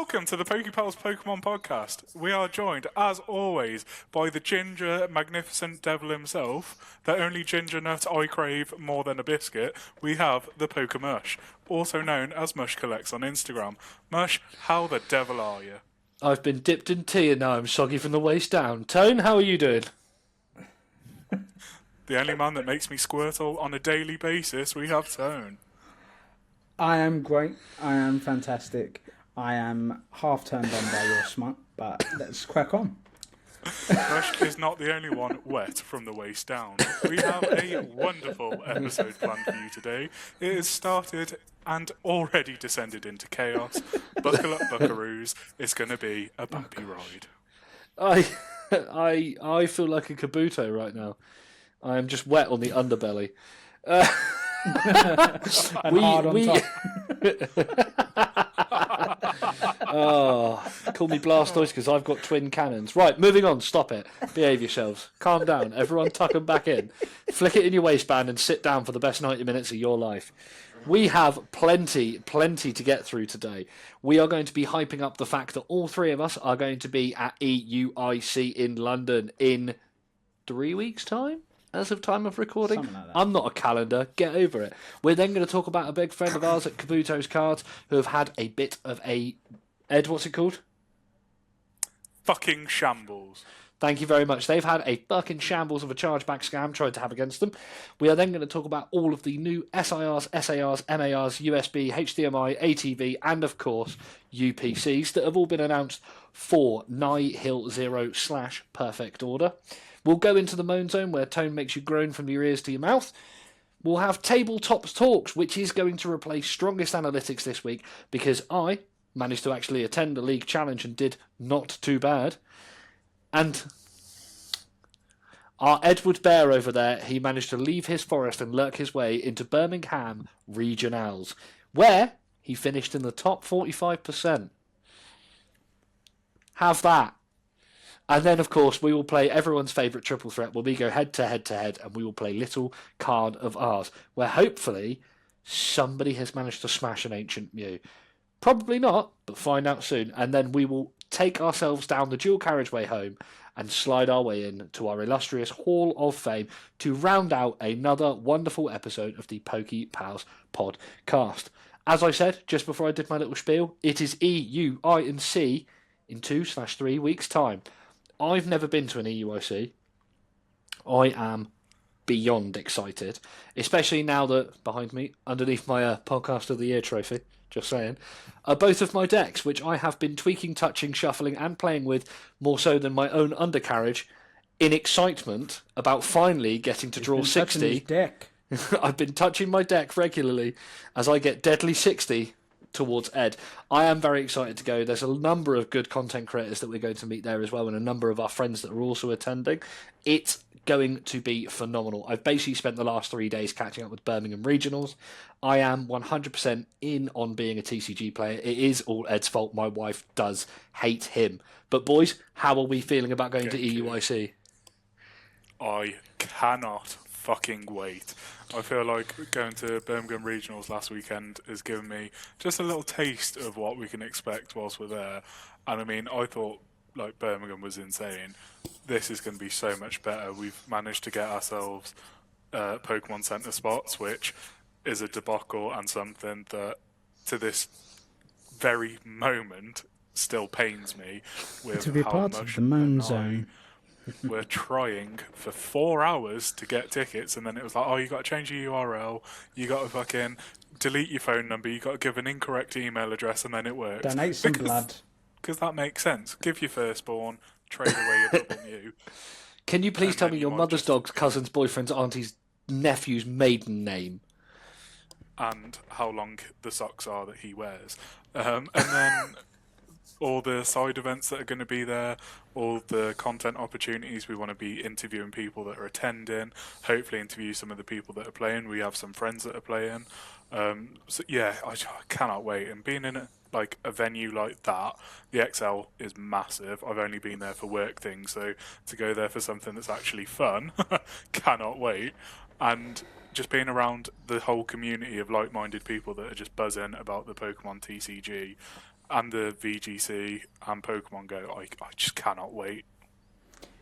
welcome to the PokéPals Pokemon Podcast. We are joined, as always, by the ginger, magnificent devil himself, the only ginger nut I crave more than a biscuit. We have the Mush, also known as Mush Collects on Instagram. Mush, how the devil are you? I've been dipped in tea and now I'm soggy from the waist down. Tone, how are you doing? The only man that makes me squirtle on a daily basis, we have Tone. I am great. I am fantastic. I am half turned on by your smut, but let's crack on. Mush is not the only one wet from the waist down. We have a wonderful episode planned for you today. It has started and already descended into chaos. Buckle up, buckaroos. It's going to be a bumpy ride. I feel like a Kabuto right now. I am just wet on the underbelly. And hard on top. Oh, call me Blastoise because I've got twin cannons. Right, moving on. Stop it. Behave yourselves. Calm down. Everyone tuck them back in. Flick it in your waistband and sit down for the best 90 minutes of your life. We have plenty to get through today. We are going to be hyping up the fact that all three of us are going to be at EUIC in London in 3 weeks' time? As of time of recording. Something like that. I'm not a calendar. Get over it. We're then going to talk about a big friend of ours at Kabuto's Cards who have had a bit of a... Ed, what's it called? Fucking shambles. Thank you very much. They've had a fucking shambles of a chargeback scam tried to have against them. We are then going to talk about all of the new SIRs, SARs, MARs, USB, HDMI, ATV, and of course UPCs that have all been announced for Nihil Zero / Perfect Order. We'll go into the moan zone where Tone makes you groan from your ears to your mouth. We'll have Tabletops Talks, which is going to replace Strongest Analytics this week because I managed to actually attend the league challenge and did not too bad. And our Edward Bear over there, he managed to leave his forest and lurk his way into Birmingham Regionals, where he finished in the top 45%. Have that. And then, of course, we will play everyone's favourite triple threat where we go head to head to head and we will play Little Card of Ours, where hopefully somebody has managed to smash an Ancient Mew. Probably not, but find out soon. And then we will take ourselves down the dual carriageway home and slide our way in to our illustrious Hall of Fame to round out another wonderful episode of the PokéPals Podcast. As I said just before I did my little spiel, it is EUIC in 2/3 weeks' time. I've never been to an EUIC. I am beyond excited, especially now that behind me, underneath my Podcast of the Year trophy, just saying, are both of my decks, which I have been tweaking, touching, shuffling, and playing with more so than my own undercarriage, in excitement about finally getting to draw 60. Deck. I've been touching my deck regularly as I get deadly 60 towards Ed. I am very excited to go. There's a number of good content creators that we're going to meet there as well, and a number of our friends that are also attending. It's going to be phenomenal. I've basically spent the last 3 days catching up with Birmingham Regionals. I am 100% in on being a TCG player. It is all Ed's fault. My wife does hate him. But boys, how are we feeling about going to EUIC? I cannot fucking wait. I feel like going to Birmingham Regionals last weekend has given me just a little taste of what we can expect whilst we're there. And I mean, I thought like Birmingham was insane. This is going to be so much better. We've managed to get ourselves Pokemon Center spots, which is a debacle and something that to this very moment still pains me with To be how part Mush of the moan and I zone. were trying for 4 hours to get tickets, and then it was like, oh, you got to change your URL, you got to fucking delete your phone number, you got to give an incorrect email address, and then it works. Donate some blood. Because that makes sense. Give your firstborn, trade away your double new. Can you please And tell then me you your might mother's just- dog's cousin's boyfriend's auntie's nephew's maiden name? And how long the socks are that he wears. And then all the side events that are going to be there, all the content opportunities. We want to be interviewing people that are attending, hopefully interview some of the people that are playing. We have some friends that are playing. So yeah, I cannot wait. And being in a venue like that, the XL is massive. I've only been there for work things, so to go there for something that's actually fun, cannot wait. And just being around the whole community of like-minded people that are just buzzing about the Pokemon TCG and the VGC and Pokemon Go. I just cannot wait.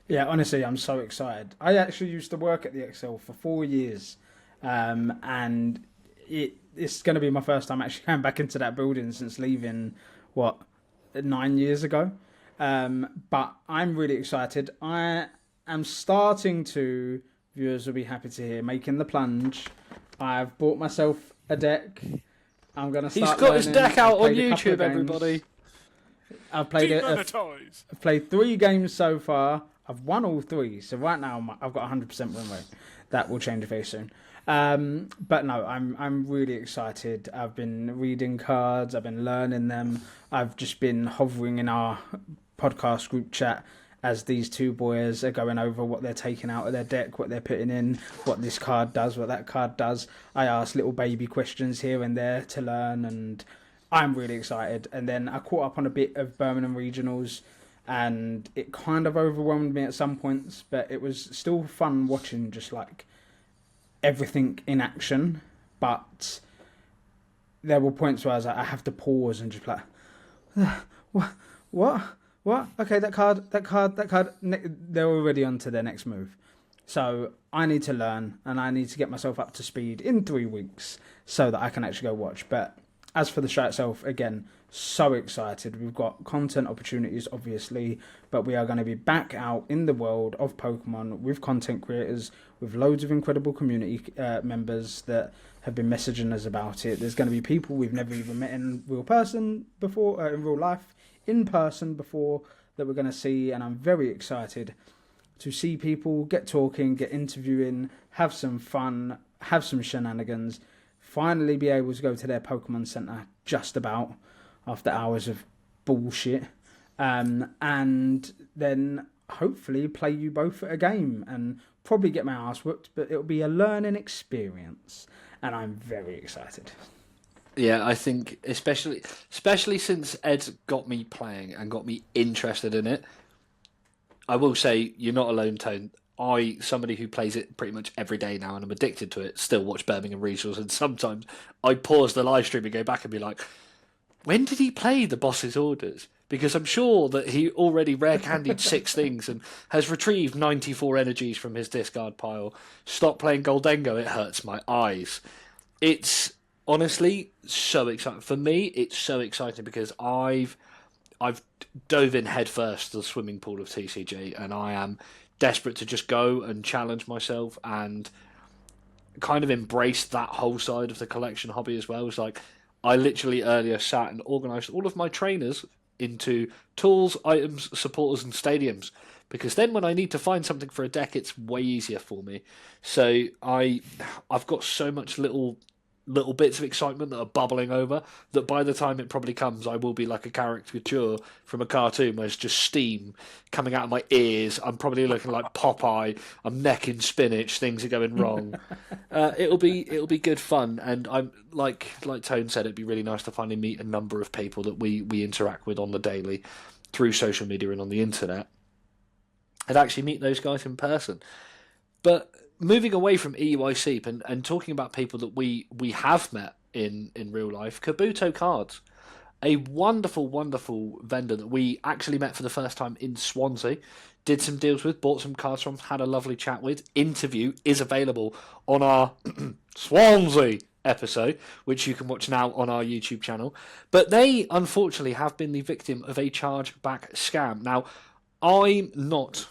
Yeah, honestly, I'm so excited. I actually used to work at the Excel for 4 years, and it's going to be my first time actually going back into that building since leaving, 9 years ago. But I'm really excited. I am starting to, viewers will be happy to hear, making the plunge. I've bought myself a deck. I'm going to start. He's got his learning. deck out I've on played a couple of YouTube, games. everybody. I've played it. Demonetize. I've played 3 games so far. I've won all 3, so right now I've got 100% win rate. That will change very soon. But no, I'm really excited. I've been reading cards. I've been learning them. I've just been hovering in our podcast group chat as these two boys are going over what they're taking out of their deck, what they're putting in, what this card does, what that card does. I ask little baby questions here and there to learn, and I'm really excited. And then I caught up on a bit of Birmingham Regionals, and it kind of overwhelmed me at some points, but it was still fun watching just like everything in action. But there were points where I was like, I have to pause and just like, what? Okay, that card. They're already on to their next move. So I need to learn, and I need to get myself up to speed in 3 weeks so that I can actually go watch. But as for the show itself, again, so excited. We've got content opportunities, obviously, but we are going to be back out in the world of Pokemon with content creators, with loads of incredible community members that have been messaging us about it. There's going to be people we've never even met in real person before, in real life, in person before, that we're going to see, and I'm very excited to see people, get talking, get interviewing, have some fun, have some shenanigans, finally be able to go to their Pokemon Center just about after hours of bullshit, and then hopefully play you both at a game and probably get my ass whooped, but it'll be a learning experience, and I'm very excited. Yeah, I think especially since Ed got me playing and got me interested in it, I will say you're not alone, Tone. Somebody who plays it pretty much every day now and I'm addicted to it, still watch Birmingham Regionals, and sometimes I pause the live stream and go back and be like, when did he play the boss's orders? Because I'm sure that he already rare-candied 6 things and has retrieved 94 energies from his discard pile. Stop playing Goldengo, it hurts my eyes. It's honestly so exciting. For me, it's so exciting because I've dove in headfirst to the swimming pool of TCG, and I am desperate to just go and challenge myself and kind of embrace that whole side of the collection hobby as well. It's like I literally earlier sat and organised all of my trainers into tools, items, supporters and stadiums, because then when I need to find something for a deck, it's way easier for me. So I've got so much little bits of excitement that are bubbling over that by the time it probably comes, I will be like a caricature from a cartoon where it's just steam coming out of my ears. I'm probably looking like Popeye. I'm necking spinach. Things are going wrong. It'll be good fun, and I'm like Tone said, it'd be really nice to finally meet a number of people that we interact with on the daily through social media and on the internet, and actually meet those guys in person. But moving away from EUIC and talking about people that we have met in real life, Kabuto Cards, a wonderful vendor that we actually met for the first time in Swansea, did some deals with, bought some cards from, had a lovely chat with. Interview is available on our Swansea episode, which you can watch now on our YouTube channel. But they, unfortunately, have been the victim of a chargeback scam. Now, I'm not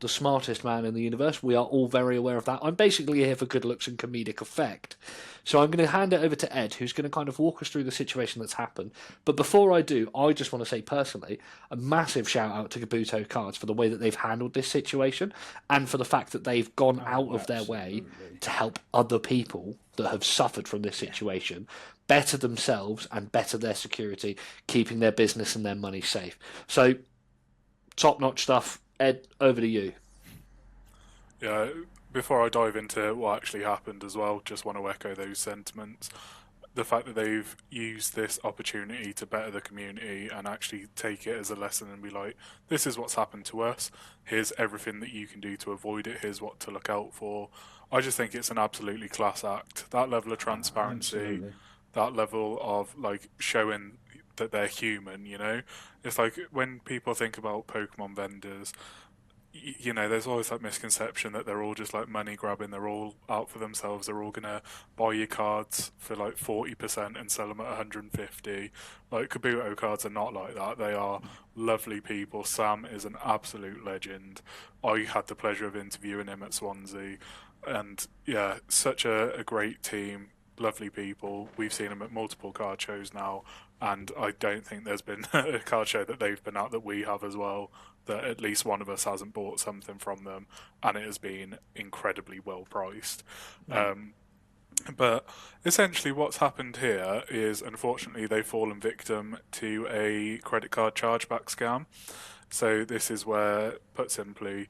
the smartest man in the universe. We are all very aware of that. I'm basically here for good looks and comedic effect. So I'm going to hand it over to Ed, who's going to kind of walk us through the situation that's happened. But before I do, I just want to say personally, a massive shout out to Kabuto Cards for the way that they've handled this situation and for the fact that they've gone out of their way to help other people that have suffered from this situation better themselves and better their security, keeping their business and their money safe. So, top-notch stuff. Ed, over to you. Yeah, before I dive into what actually happened as well, just want to echo those sentiments. The fact that they've used this opportunity to better the community and actually take it as a lesson and be like, this is what's happened to us, here's everything that you can do to avoid it, here's what to look out for. I just think it's an absolutely class act. That level of transparency, that level of like showing that they're human, you know? It's like when people think about Pokemon vendors, you know, there's always that misconception that they're all just like money grabbing, they're all out for themselves, they're all gonna buy your cards for like 40% and sell them at 150. Like Kabuto cards are not like that. They are lovely people. Sam is an absolute legend. I had the pleasure of interviewing him at Swansea, and yeah, such a great team, lovely people. We've seen them at multiple card shows now, and I don't think there's been a card show that they've been at that we have as well that at least one of us hasn't bought something from them, and it has been incredibly well priced. But essentially what's happened here is, unfortunately, they've fallen victim to a credit card chargeback scam. So this is where, put simply,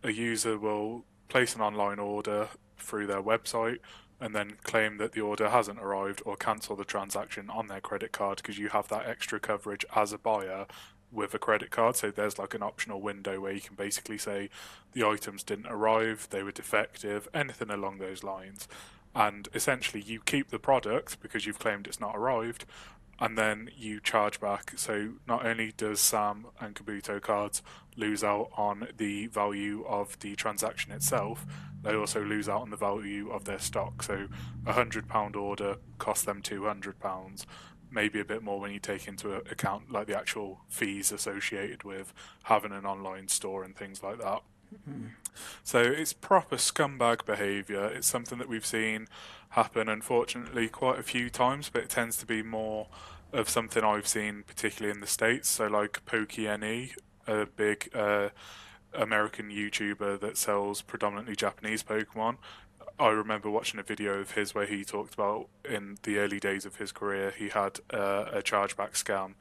a user will place an online order through their website and then claim that the order hasn't arrived or cancel the transaction on their credit card, because you have that extra coverage as a buyer with a credit card. So there's like an optional window where you can basically say the items didn't arrive, they were defective, anything along those lines. And essentially you keep the product because you've claimed it's not arrived, and then you charge back. So not only does Sam and Kabuto cards lose out on the value of the transaction itself, they also lose out on the value of their stock. So £100 order costs them £200, maybe a bit more when you take into account like the actual fees associated with having an online store and things like that. So it's proper scumbag behaviour. It's something that we've seen happen, unfortunately, quite a few times, but it tends to be more of something I've seen, particularly in the States. So like PokéNE, a big American YouTuber that sells predominantly Japanese Pokemon. I remember watching a video of his where he talked about in the early days of his career, he had a chargeback scam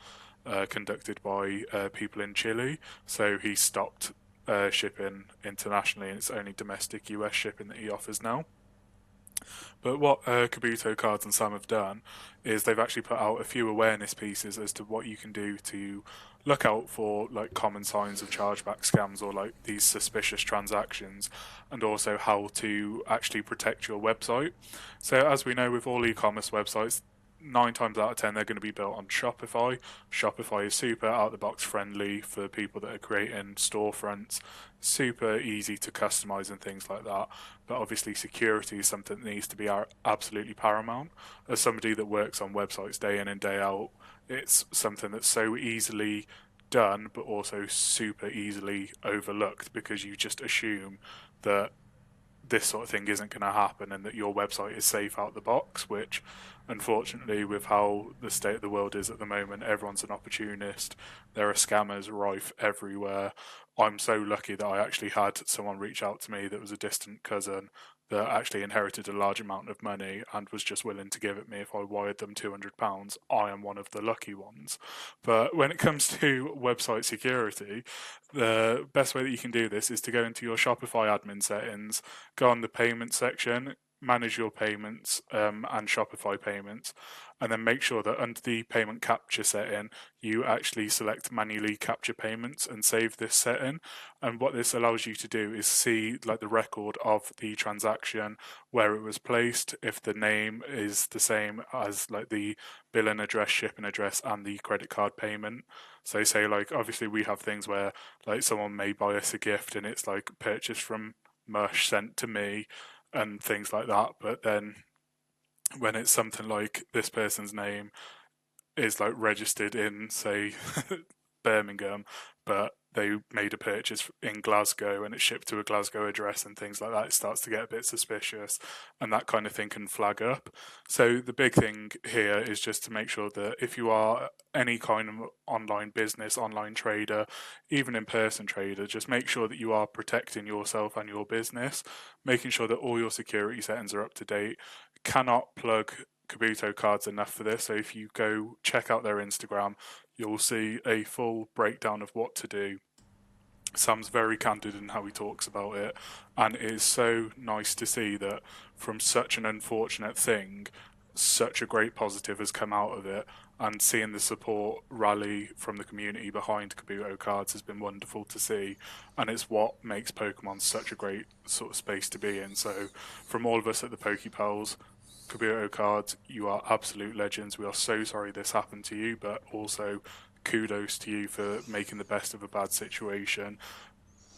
conducted by people in Chile. So he stopped shipping internationally, and it's only domestic US shipping that he offers now. But what Kabuto cards and Sam have done is they've actually put out a few awareness pieces as to what you can do to look out for like common signs of chargeback scams or like these suspicious transactions, and also how to actually protect your website. So as we know with all e-commerce websites, 9 times out of 10 they're going to be built on Shopify. Shopify is super out-the-box friendly for people that are creating storefronts, super easy to customize and things like that. But obviously security is something that needs to be absolutely paramount. As somebody that works on websites day in and day out, it's something that's so easily done but also super easily overlooked, because you just assume that this sort of thing isn't going to happen and that your website is safe out the box, which unfortunately with how the state of the world is at the moment, everyone's an opportunist. There are scammers rife everywhere. I'm so lucky that I actually had someone reach out to me that was a distant cousin that actually inherited a large amount of money and was just willing to give it me if I wired them £200. I am one of the lucky ones. But when it comes to website security, the best way that you can do this is to go into your Shopify admin settings, go on the payment section, manage your payments and Shopify payments, and then make sure that under the payment capture setting you actually select manually capture payments and save this setting. And what this allows you to do is see like the record of the transaction, where it was placed, if the name is the same as like the billing address, shipping address, and the credit card payment. So say like obviously we have things where like someone may buy us a gift and it's like purchased from Mush sent to me and things like that, but then when it's something like this person's name is like registered in say Birmingham, but they made a purchase in Glasgow and it's shipped to a Glasgow address and things like that, it starts to get a bit suspicious, and that kind of thing can flag up. So the big thing here is just to make sure that if you are any kind of online business, online trader, even in-person trader, just make sure that you are protecting yourself and your business, making sure that all your security settings are up to date. Cannot plug Kabuto cards enough for this. So if you go check out their Instagram, you'll see a full breakdown of what to do. Sam's very candid in how he talks about it, and it is so nice to see that from such an unfortunate thing, such a great positive has come out of it, and seeing the support rally from the community behind Kabuto cards has been wonderful to see, and it's what makes Pokemon such a great sort of space to be in. So from all of us at the PokéPals, Kabuto cards, you are absolute legends. We are so sorry this happened to you, but also kudos to you for making the best of a bad situation.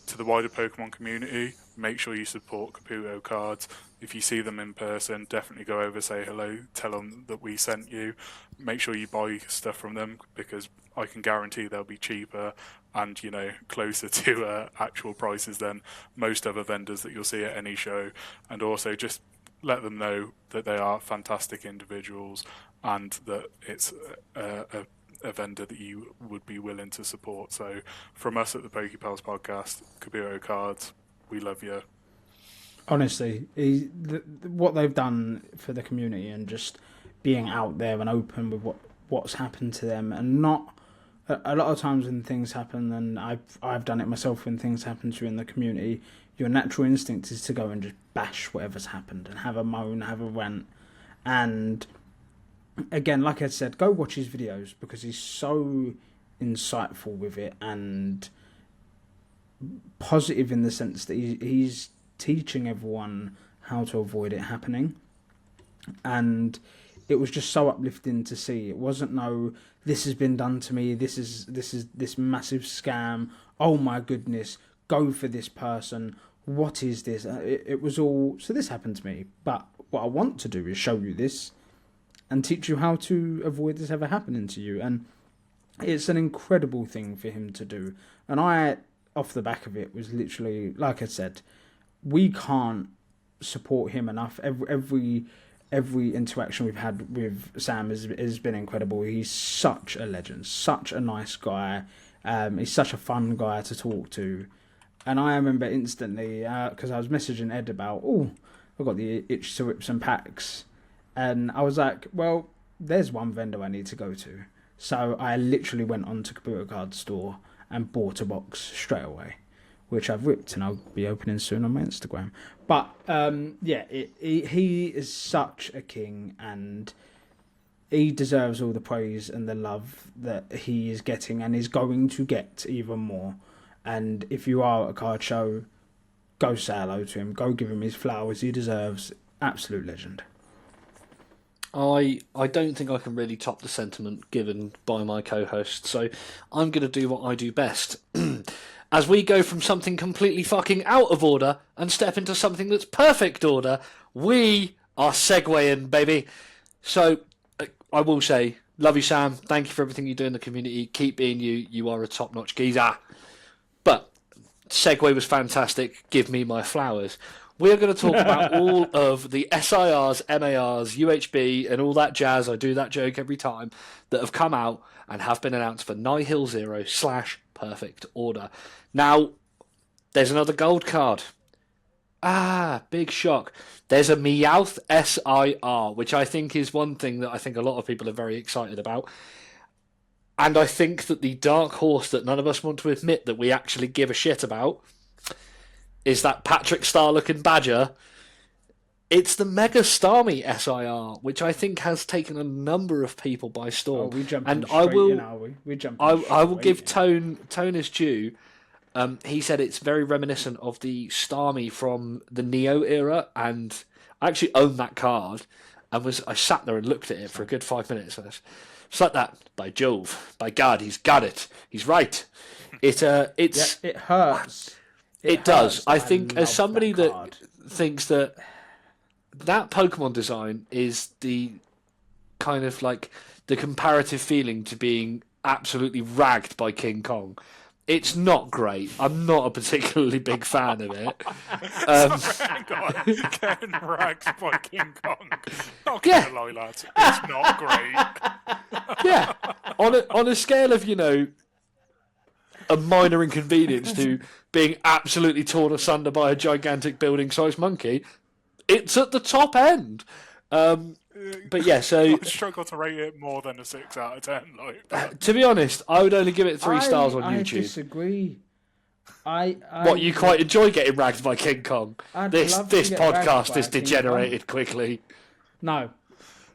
To the wider Pokemon community, make sure you support Kabuto cards. If you see them in person, definitely go over, say hello, tell them that we sent you. Make sure you buy stuff from them, because I can guarantee they'll be cheaper and, you know, closer to actual prices than most other vendors that you'll see at any show. And also just let them know that they are fantastic individuals and that it's a vendor that you would be willing to support. So from us at the PokéPals Podcast, Kabuto cards, we love you. Honestly, what they've done for the community and just being out there and open with what's happened to them, and not a lot of times when things happen, and I've done it myself when things happen to you in the community, your natural instinct is to go and just bash whatever's happened and have a moan, have a rant. And again, like I said, go watch his videos because he's so insightful with it and positive in the sense that he's teaching everyone how to avoid it happening. And it was just so uplifting to see. It wasn't this has been done to me, this is this massive scam, oh my goodness, go for this person, what is this? It was all, so this happened to me, but what I want to do is show you this and teach you how to avoid this ever happening to you. And it's an incredible thing for him to do. And I, off the back of it, was literally, like I said, we can't support him enough. Every interaction we've had with Sam has been incredible. He's such a legend, such a nice guy. He's such a fun guy to talk to. And I remember instantly, because I was messaging Ed about, I've got the itch to whip some packs. And I was like, well, there's one vendor I need to go to. So I literally went on to Kabuto Card Store and bought a box straight away, which I've ripped and I'll be opening soon on my Instagram. But he is such a king, and he deserves all the praise and the love that he is getting and is going to get even more. And if you are at a card show, go say hello to him. Go give him his flowers. He deserves. Absolute legend. I don't think I can really top the sentiment given by my co-host, so I'm going to do what I do best. As we go from something completely fucking out of order and step into something that's perfect order, we are segueing, baby. So, I will say, love you, Sam. Thank you for everything you do in the community. Keep being you. You are a top-notch geezer. But, segue was fantastic. Give me my flowers. We're going to talk about all of the SIRs, MARs, UHB, and all that jazz. I do that joke every time, that have come out and have been announced for Nihil Zero / Perfect Order. Now, there's another gold card. Big shock. There's a Meowth SIR, which I think is one thing that I think a lot of people are very excited about. And I think that the dark horse that none of us want to admit that we actually give a shit about is that Patrick Star-looking badger. It's the Mega Starmie SIR, which I think has taken a number of people by storm. We jumped and straight in, are we? We jumped I will give Tone his due. He said it's very reminiscent of the Starmie from the Neo era, and I actually own that card. And I sat there and looked at it for a good 5 minutes. And it's like that. By Jove, by God, he's got it. He's right. It hurts. It does. I think as somebody that thinks that Pokemon design is the kind of like the comparative feeling to being absolutely ragged by King Kong. It's not great. I'm not a particularly big fan of it. Hang on. Getting ragged by King Kong. Not gonna lie, lads. It's not great. Yeah. On a scale of, a minor inconvenience to being absolutely torn asunder by a gigantic building-sized monkey, it's at the top end. But yeah, so I struggle to rate it more than a 6 out of 10. To be honest, I would only give it 3 stars on YouTube. I disagree. What, you quite enjoy getting ragged by King Kong? This podcast has degenerated quickly. No,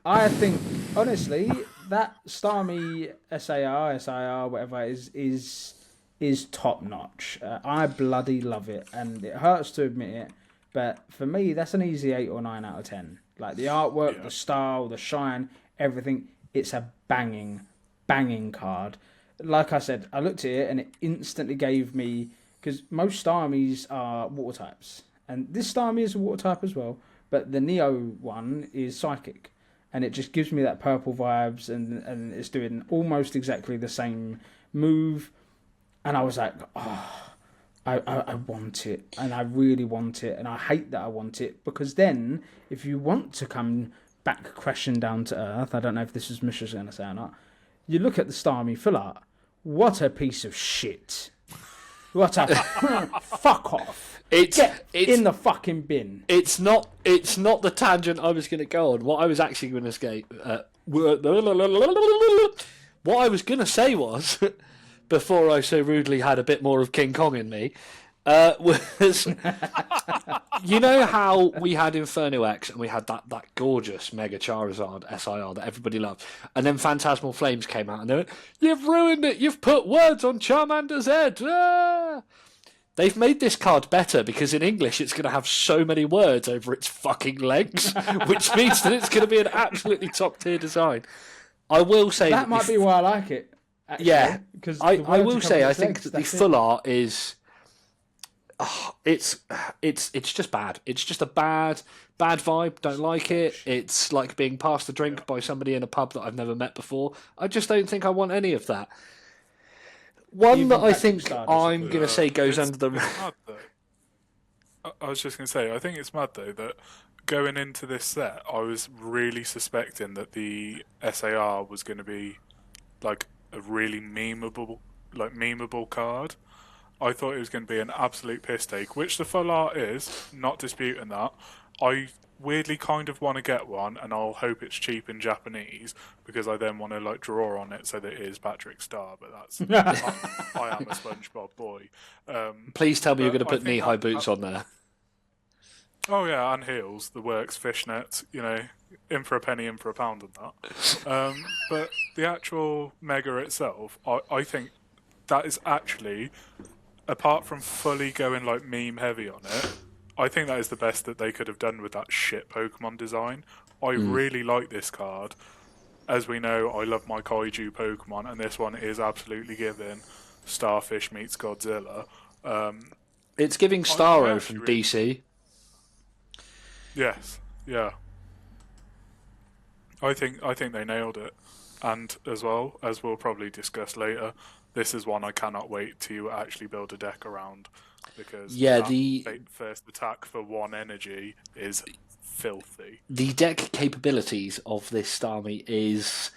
I think honestly that Starmie SIR, whatever is top notch. I bloody love it, and it hurts to admit it, But for me, that's an easy 8 or 9 out of 10. Like the artwork, the style, the shine, everything. It's a banging card. Like I said, I looked at it and it instantly gave me, because most Starmies are water types, and this Starmie is a water type as well. But the Neo one is psychic, and it just gives me that purple vibes, and it's doing almost exactly the same move. And I was like, oh, I want it, and I really want it, and I hate that I want it, because then if you want to come back crashing down to earth, I don't know if this is Mush going to say or not, you look at the Starmie full art, what a piece of shit. What a fuck off. It's in the fucking bin. It's not the tangent I was going to go on. What I was actually going to say, what I was going to say was, before I so rudely had a bit more of King Kong in me, was, you know how we had Inferno X and we had that gorgeous Mega Charizard SIR that everybody loved, and then Phantasmal Flames came out and they went, "You've ruined it, you've put words on Charmander's head." Ah! They've made this card better because in English it's going to have so many words over its fucking legs, which means that it's going to be an absolutely top tier design. I will say that might be why I like it. Actually, yeah, because I will say I think that the full art is, it's just bad. It's just a bad vibe. Don't like it. It's like being passed a drink by somebody in a pub that I've never met before. I just don't think I want any of that. One that I think I'm going to say goes under the... Mad, I was just going to say, I think it's mad though that going into this set, I was really suspecting that the SAR was going to be like a really memeable card. I thought it was going to be an absolute piss take, which the full art is, not disputing that. I weirdly kind of want to get one, and I'll hope it's cheap in Japanese, because I then want to like draw on it so that it is Patrick Star, but that's... I am a SpongeBob boy. Please tell me you're going to put knee-high boots on there. Oh yeah, and heels, the works, fishnets, you know, in for a penny, in for a pound and that. But the actual Mega itself, I think that is actually, apart from fully going like meme heavy on it, I think that is the best that they could have done with that shit Pokemon design. I really like this card. As we know, I love my Kaiju Pokemon, and this one is absolutely giving Starfish meets Godzilla. It's giving Starro from DC. Yes, yeah. I think they nailed it, and as well, as we'll probably discuss later, this is one I cannot wait to actually build a deck around, because the first attack for 1 energy is filthy. The deck capabilities of this Starmie is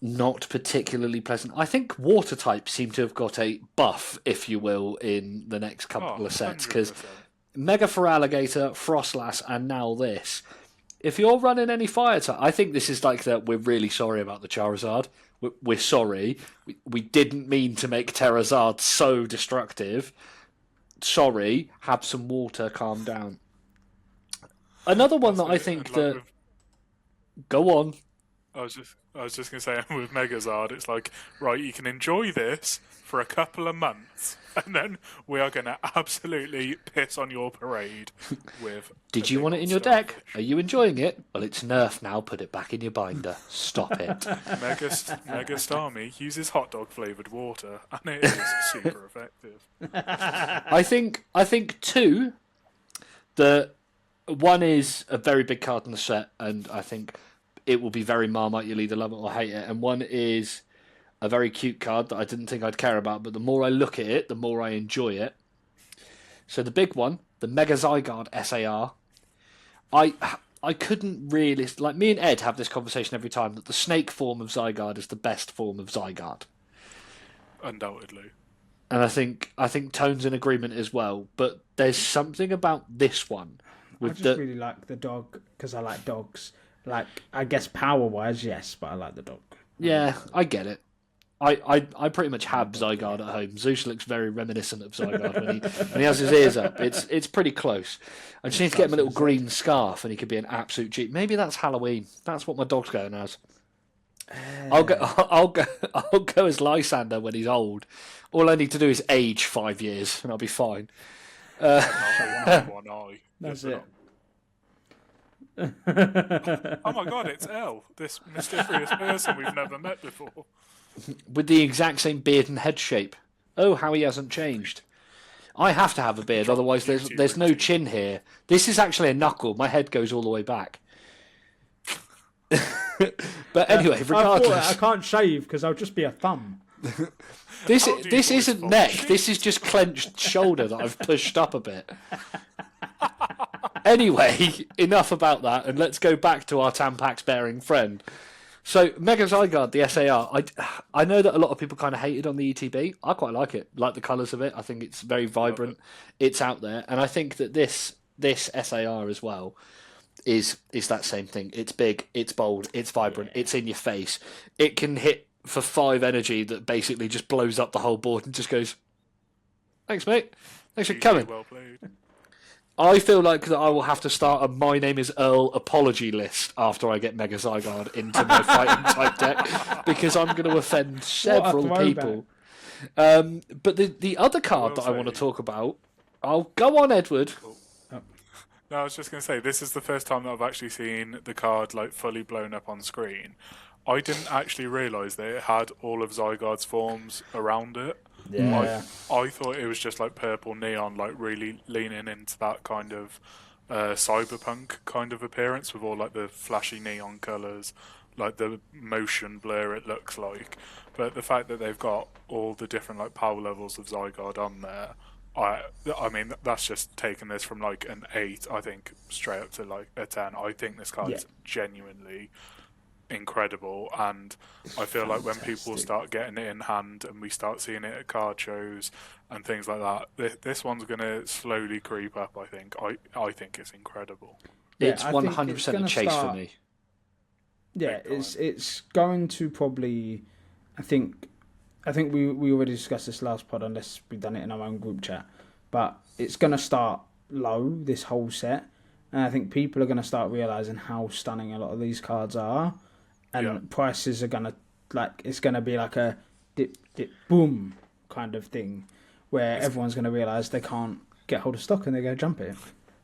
not particularly pleasant. I think water types seem to have got a buff, if you will, in the next couple of sets, because Mega for Alligator, Frostlass, and now this. If you're running any fire type, I think this is like that. We're really sorry about the Charizard. We're sorry. We didn't mean to make Terrazard so destructive. Sorry. Have some water. Calm down. Another one that I think that... Go on. I was just going to say, with Megazard, it's like, right, you can enjoy this for a couple of months, and then we are going to absolutely piss on your parade with... Did you want it in your deck? Are you enjoying it? Well, it's nerfed now. Put it back in your binder. Stop it. Mega Starmie uses hot dog flavoured water, and it is super effective. I think two, the one is a very big card in the set, and I think it will be very Marmite. You'll either love it or hate it. And one is a very cute card that I didn't think I'd care about, but the more I look at it, the more I enjoy it. So the big one, the Mega Zygarde SAR, I couldn't really... Like, me and Ed have this conversation every time that the snake form of Zygarde is the best form of Zygarde. Undoubtedly. And I think Tone's in agreement as well, but there's something about this one. I just really like the dog, because I like dogs. Like, I guess power-wise, yes, but I like the dog. Yeah, I get it. I pretty much have Zygarde at home. Zeus looks very reminiscent of Zygarde when he has his ears up. It's pretty close. I just need to get him a little green scarf, and he could be an absolute G. Maybe that's Halloween. That's what my dog's going as. I'll go as Lysander when he's old. All I need to do is age 5 years, and I'll be fine. Not one eye. That's Just it. Oh my god, it's Elle, this mysterious person we've never met before. With the exact same beard and head shape. Oh, how he hasn't changed. I have to have a beard, otherwise there's no chin here. This is actually a knuckle. My head goes all the way back. But anyway, regardless, I can't shave because I'll just be a thumb. this isn't neck. This is just clenched shoulder that I've pushed up a bit. Anyway, enough about that, and let's go back to our Tampax-bearing friend. So, Mega Zygarde, the SAR, I know that a lot of people kind of hated on the ETB. I quite like it, like the colours of it. I think it's very vibrant. It's out there, and I think that this SAR as well is that same thing. It's big, it's bold, it's vibrant, it's in your face. It can hit for 5 energy that basically just blows up the whole board and just goes, "Thanks, mate. Thanks for coming." Well played. I feel like that I will have to start a "My name is Earl" apology list after I get Mega Zygarde into my fighting type deck, because I'm going to offend several people. But the other card that I want to talk about, I'll go on, Edward. No, I was just going to say, this is the first time that I've actually seen the card like fully blown up on screen. I didn't actually realise that it had all of Zygarde's forms around it. Yeah. I thought it was just like purple neon, like really leaning into that kind of cyberpunk kind of appearance with all like the flashy neon colours, like the motion blur it looks like. But the fact that they've got all the different like power levels of Zygarde on there, I mean that's just taken this from like an 8, I think, straight up to like a 10. I think this card is genuinely incredible, and I feel like when people start getting it in hand and we start seeing it at card shows and things like that, this one's going to slowly creep up. I think it's incredible. It's 100% a chase for me. Yeah, it's going to probably. I think we already discussed this last pod, unless we've done it in our own group chat. But it's going to start low, this whole set, and I think people are going to start realizing how stunning a lot of these cards are. And prices are gonna it's gonna be like a dip boom kind of thing, where everyone's gonna realise they can't get hold of stock and they're gonna jump it.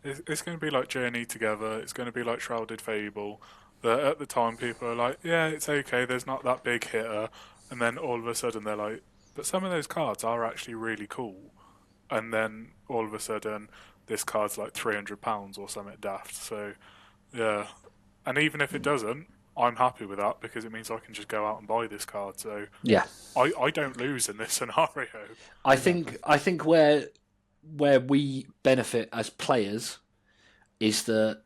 It's going to be like Journey Together. It's going to be like Shrouded Fable. That at the time people are like, yeah, it's okay. There's not that big hitter, and then all of a sudden they're like, but some of those cards are actually really cool. And then all of a sudden this card's like £300 or something daft. So yeah, and even if it doesn't, I'm happy with that because it means I can just go out and buy this card. So yeah, I don't lose in this scenario. I think where we benefit as players is that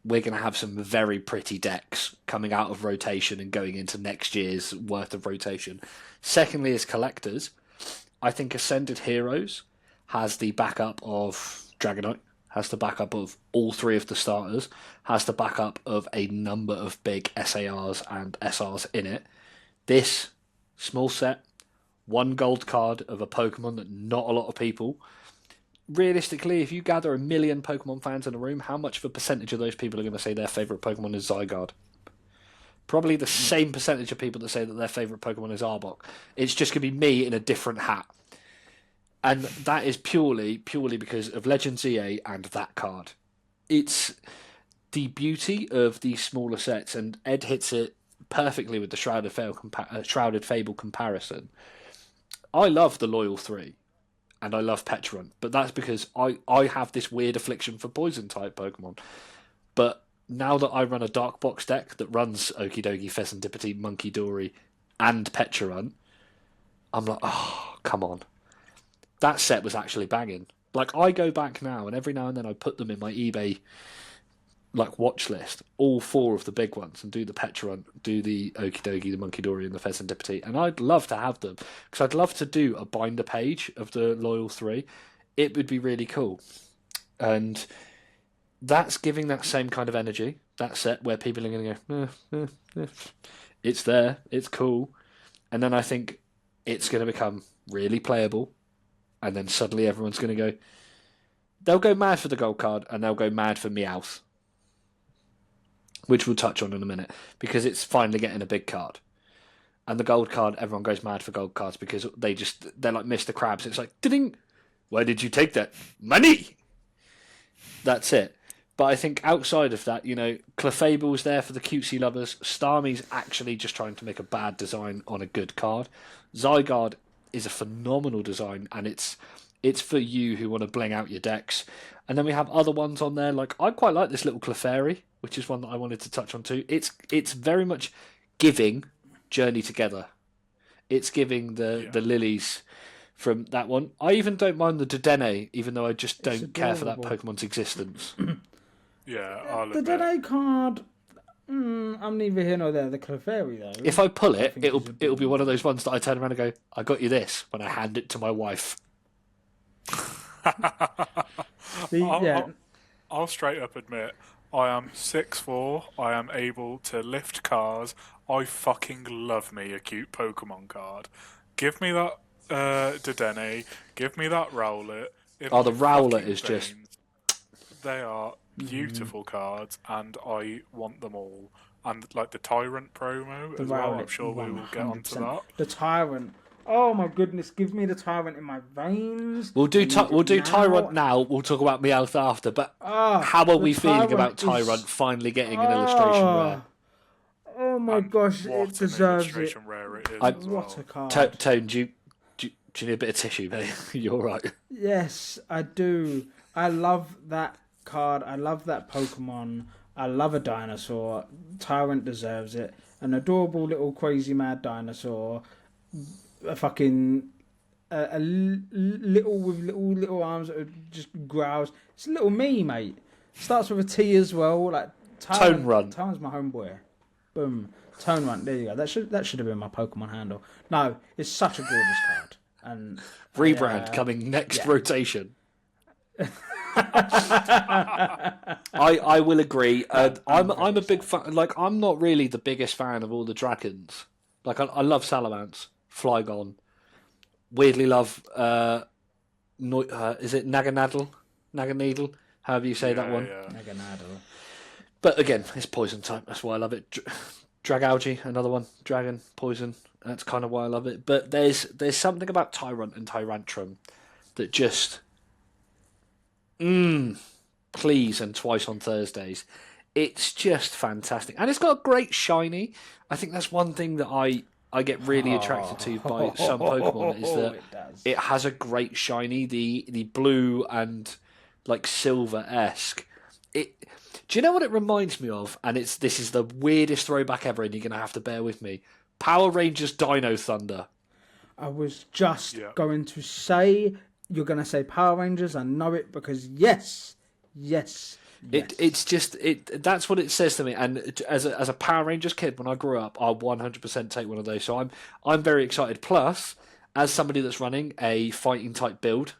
we're going to have some very pretty decks coming out of rotation and going into next year's worth of rotation. Secondly, as collectors, I think Ascended Heroes has the backup of Dragonite, has the backup of all 3 of the starters, has the backup of a number of big SARs and SRs in it. This small set, 1 gold card of a Pokemon that not a lot of people. Realistically, if you gather 1 million Pokemon fans in a room, how much of a percentage of those people are going to say their favourite Pokemon is Zygarde? Probably the same percentage of people that say that their favourite Pokemon is Arbok. It's just going to be me in a different hat. And that is purely because of Legend ZA and that card. It's the beauty of these smaller sets, and Ed hits it perfectly with the Shrouded Fable comparison. I love the Loyal 3, and I love Petron, but that's because I have this weird affliction for Poison-type Pokemon. But now that I run a Dark Box deck that runs Okidogi, Pheasantipity, Monkey Dory, and Petron, I'm like, oh, come on. That set was actually banging. Like, I go back now, and every now and then I put them in my eBay watch list, all 4 of the big ones, and do the Petron, do the Okidogi, the Monkey Dory, and the Pheasantipity. And I'd love to have them, because I'd love to do a binder page of the Loyal 3. It would be really cool. And that's giving that same kind of energy, that set where people are going to go, it's there, it's cool. And then I think it's going to become really playable. And then suddenly everyone's going to go, they'll go mad for the gold card and they'll go mad for Meowth, which we'll touch on in a minute, because it's finally getting a big card. And the gold card, everyone goes mad for gold cards because they're like Mr. Krabs. It's like, ding, Where did you take that? Money! That's it. But I think outside of that, Clefable's there for the cutesy lovers. Starmie's actually just trying to make a bad design on a good card. Zygarde is a phenomenal design, and it's for you who want to bling out your decks. And then we have other ones on there, like I quite like this little Clefairy, which is one that I wanted to touch on too. It's very much giving Journey Together. It's giving the lilies from that one. I even don't mind the Dedenne, even though I just don't care for that Pokemon's existence. Yeah, I'll the admit. Dedenne card. I'm neither here nor there. The Clefairy, though. If I pull it, it'll be one of those ones that I turn around and go, "I got you this," when I hand it to my wife. I'll straight up admit, I am 6'4". I am able to lift cars. I fucking love me a cute Pokemon card. Give me that Dedenne. Give me that Rowlet. The Rowlet is just... They are beautiful cards, and I want them all. And like the Tyrant promo as well, I'm sure we will get onto that. The Tyrant. Oh my goodness, give me the Tyrant in my veins. We'll do Tyrant now. We'll talk about Meowth after. But how are we feeling about Tyrant finally getting an illustration rare? Oh my gosh, it deserves it. Rare it is what a card. Tone, do you need a bit of tissue, mate? You're right. Yes, I do. I love that card. I love that Pokemon. I love a dinosaur. Tyrant deserves it. An adorable little crazy mad dinosaur. A fucking little with little arms that just growls. It's a little me, mate. Starts with a T as well. Like Tone Run. Tone's my homeboy. Boom. Tone Run. There you go. That should have been my Pokemon handle. No, it's such a gorgeous card. And rebrand coming next rotation. I will agree. I'm a big fan. Like, I'm not really the biggest fan of all the dragons. Like, I love Salamence, Flygon. Weirdly love is it Naganadel? However you say that one. Yeah. Naganadel. But again, it's poison type. That's why I love it. Dragalge, another one. Dragon, poison. That's kind of why I love it. But there's something about Tyrant and Tyrantrum that just please and twice on Thursdays. It's just fantastic. And it's got a great shiny. I think that's one thing that I get really attracted to by some Pokemon is that it has a great shiny, the blue and like silver-esque. Do you know what it reminds me of? And this is the weirdest throwback ever, and you're going to have to bear with me. Power Rangers Dino Thunder. I was just going to say, you're going to say Power Rangers. I know it because yes. It's just that's what it says to me. And as a Power Rangers kid, when I grew up, I'll 100% take one of those. So I'm very excited. Plus, as somebody that's running a fighting type build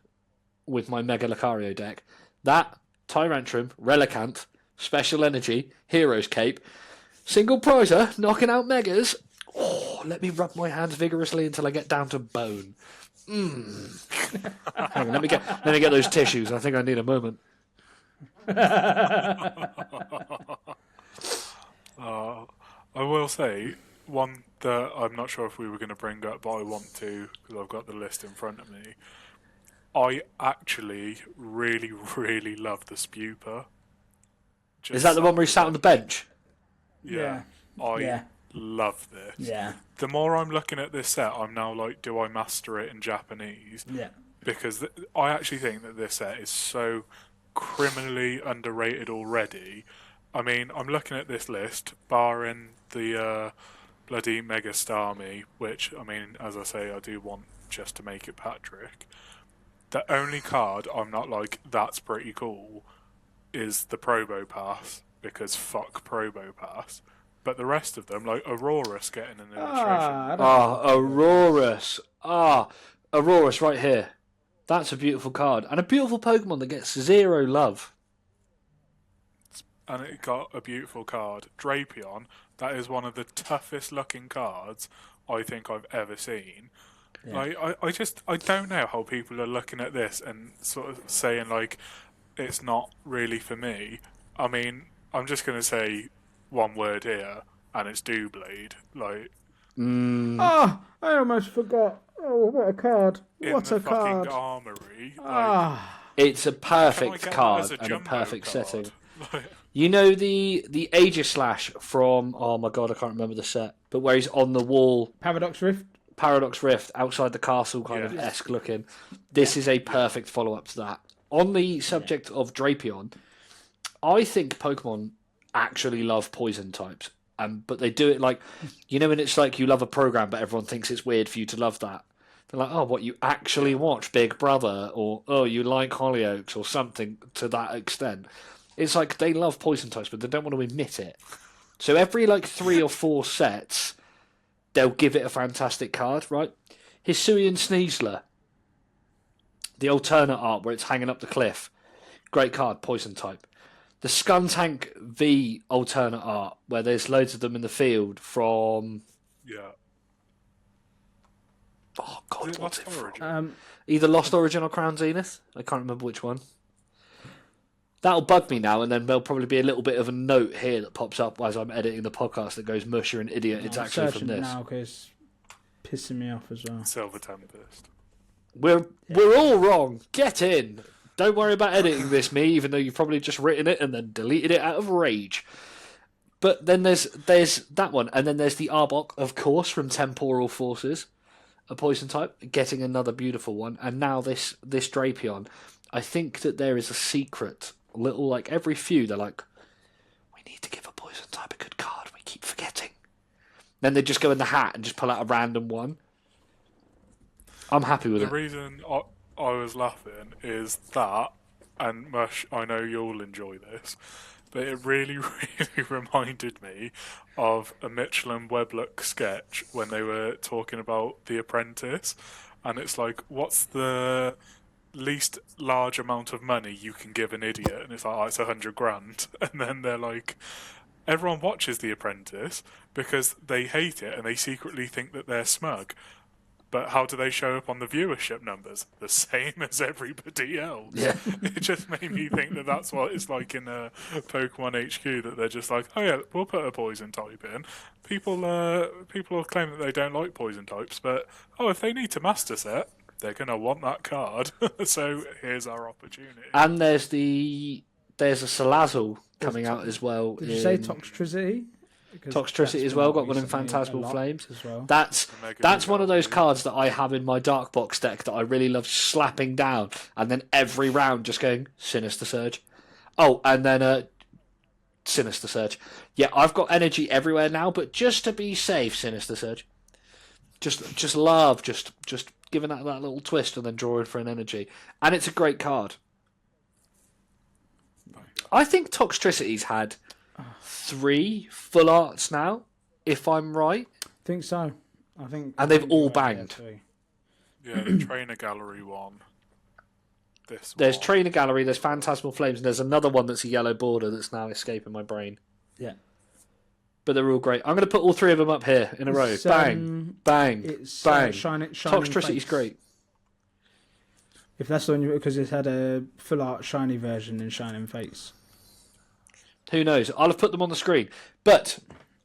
with my Mega Lucario deck, that Tyrantrum, Relicanth, Special Energy, Hero's Cape, single prizer, knocking out Megas. Oh, let me rub my hands vigorously until I get down to bone. Hang on, let me get those tissues. I think I need a moment. I will say one that I'm not sure if we were going to bring up, but I want to because I've got the list in front of me. I actually really, really love the Spuper. Is that the one where he sat on the bench? Yeah. I love this. Yeah. The more I'm looking at this set, I'm now like, do I master it in Japanese? Yeah. Because I actually think that this set is so criminally underrated already. I mean, I'm looking at this list, barring the bloody Mega Starmie, which, I mean, as I say, I do want just to make it Patrick. The only card I'm not like, that's pretty cool, is the Probo Pass, because fuck Probo Pass. But the rest of them, like Aurorus getting an illustration. Aurorus. Aurorus right here. That's a beautiful card. And a beautiful Pokemon that gets 0 love. And it got a beautiful card. Drapion, that is one of the toughest looking cards I think I've ever seen. Yeah. I don't know how people are looking at this and sort of saying like it's not really for me. I mean, I'm just going to say one word here, and it's Doublade. Like, Oh, I almost forgot. Oh, what a card! What in a the card! fucking armory. Ah, It's a perfect get that card as a and a jumbo perfect card? setting. You know the Aegislash from, oh my god, I can't remember the set, but where he's on the wall, Paradox Rift. Paradox Rift, outside the castle kind of esque looking. This is a perfect follow-up to that. On the subject of Drapion, I think Pokemon actually love poison types. But they do it like, you know, when it's like you love a program, but everyone thinks it's weird for you to love that. They're like, oh, what, you actually watch Big Brother? Or, oh, you like Hollyoaks or something to that extent. It's like they love poison types, but they don't want to admit it. So every like 3 or 4 sets, they'll give it a fantastic card, right? Hisuian Sneasler, the alternate art where it's hanging up the cliff. Great card, poison type. The Skuntank V alternate art, where there's loads of them in the field from... Yeah. Oh, God, what's it from? Um, Either Lost Origin or Crown Zenith. I can't remember which one. That'll bug me now, and then there'll probably be a little bit of a note here that pops up as I'm editing the podcast that goes, Mush, you're an idiot, it's actually from this. now because it's pissing me off as well. Silver Tempest. We're all wrong. Get in. Don't worry about editing this, me, even though you've probably just written it and then deleted it out of rage. But then there's that one, and then there's the Arbok, of course, from Temporal Forces, a poison type, getting another beautiful one, and now this Drapion. I think that there is a secret, little, like, every few, they're like, we need to give a poison type a good card, we keep forgetting. Then they just go in the hat and just pull out a random one. I'm happy with it. The reason I was laughing is that, and Mush, I know you'll enjoy this, but it really, really reminded me of a Mitchell and Weblock sketch when they were talking about The Apprentice, and it's like, what's the least large amount of money you can give an idiot? And it's like, oh, it's 100 grand. And then they're like, everyone watches The Apprentice because they hate it and they secretly think that they're smug. But how do they show up on the viewership numbers? The same as everybody else. Yeah. It just made me think that that's what it's like in Pokemon HQ, that they're just like, oh yeah, we'll put a poison type in. People claim that they don't like poison types, but if they need to master set, they're going to want that card. So here's our opportunity. And there's a Salazzle coming out as well. Did you say Toxtricity? Toxtricity as well, got one in Phantasmal Flames. As well. That's one of those cards that I have in my Dark Box deck that I really love slapping down, and then every round just going Sinister Surge. Oh, and then Sinister Surge. Yeah, I've got energy everywhere now, but just to be safe, Sinister Surge. Just love just giving that little twist and then drawing for an energy, and it's a great card. I think Toxtricity's had 3 full arts now, if I'm right. I think so. And they've all banged. Yeah, the Trainer Gallery one. There's Trainer Gallery, there's Phantasmal Flames, and there's another one that's a yellow border that's now escaping my brain. Yeah. But they're all great. I'm going to put all 3 of them up here in a row. Bang, bang, bang. Toxtricity's great. If that's the one, because it's had a full art shiny version in Shining Fates. Who knows? I'll have put them on the screen. But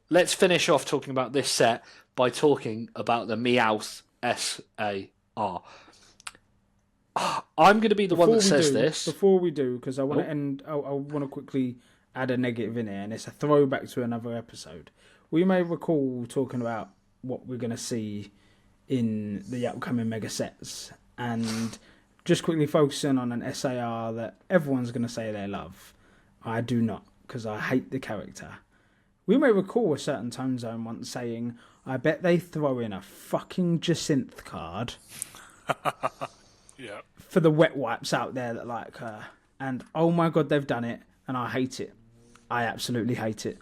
let's finish off talking about this set by talking about the Meowth SAR. I'm going to be the one that says this. Before we do, because I want to end, I want to quickly add a negative in here, and it's a throwback to another episode. We may recall talking about what we're going to see in the upcoming mega sets, and just quickly focusing on an SAR that everyone's going to say they love. I do not, because I hate the character. We may recall a certain Tone Zone once saying, I bet they throw in a fucking Jacynth card yeah. for the wet wipes out there that like her. And oh my god, they've done it, and I hate it. I absolutely hate it.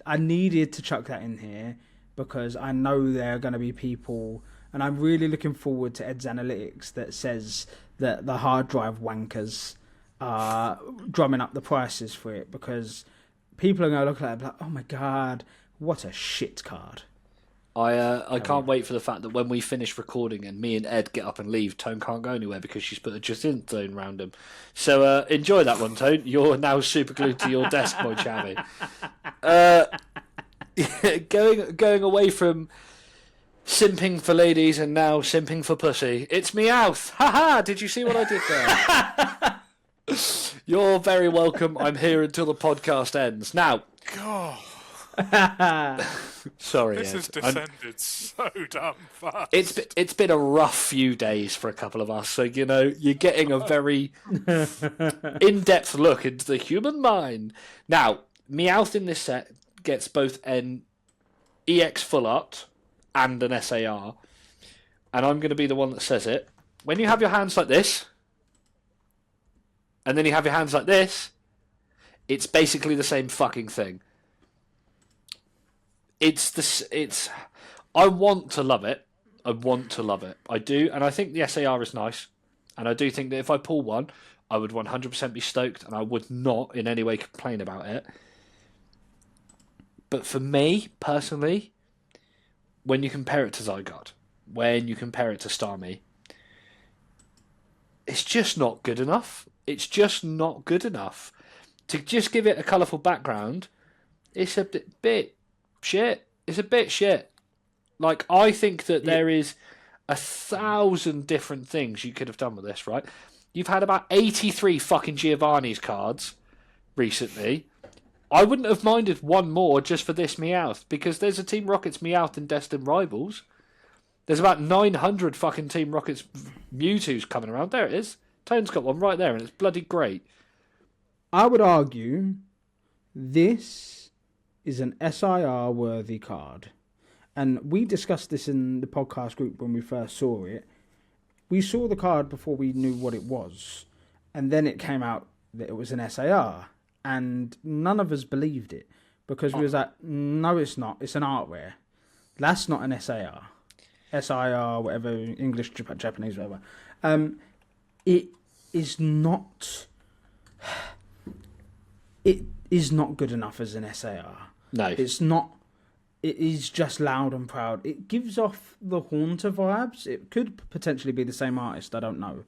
I needed to chuck that in here because I know there are going to be people, and I'm really looking forward to Ed's analytics that says that the hard drive wankers are drumming up the prices for it, because people are going to look at it like, oh my god, what a shit card. I can't wait for the fact that when we finish recording and me and Ed get up and leave, Tone can't go anywhere because she's put a Jacynth zone around him. So enjoy that one, Tone. You're now super glued to your desk, my chammy. Going away from Simping for ladies and now simping for pussy. It's Meowth. Haha, did you see what I did there? You're very welcome. I'm here until the podcast ends. Now, God, sorry, this Ed. has descended so damn fast. It's been a rough few days for a couple of us, so you're getting a very in-depth look into the human mind. Now, Meowth in this set gets both an EX full art and an SAR, and I'm going to be the one that says it. When you have your hands like this, and then you have your hands like this, it's basically the same fucking thing. I want to love it. I do, and I think the SAR is nice, and I do think that if I pull one, I would 100% be stoked, and I would not in any way complain about it. But for me, personally, when you compare it to Zygarde, when you compare it to Starmie, it's just not good enough. It's just not good enough. To just give it a colourful background, it's a bit shit. It's a bit shit. Like, I think that there is 1,000 different things you could have done with this, right? You've had about 83 fucking Giovanni's cards recently. I wouldn't have minded one more just for this Meowth, because there's a Team Rocket's Meowth in Destined Rivals. There's about 900 fucking Team Rocket's Mewtwo's coming around. There it is. Tone's got one right there, and it's bloody great. I would argue this is an SIR-worthy card. And we discussed this in the podcast group when we first saw it. We saw the card before we knew what it was. And then it came out that it was an SIR. And none of us believed it. Because we was like, no, it's not. It's an art rare. That's not an SIR. SIR, whatever, English, Japanese, whatever. It is not... It is not good enough as an SIR. No. It's not... It is just loud and proud. It gives off the Haunter vibes. It could potentially be the same artist, I don't know.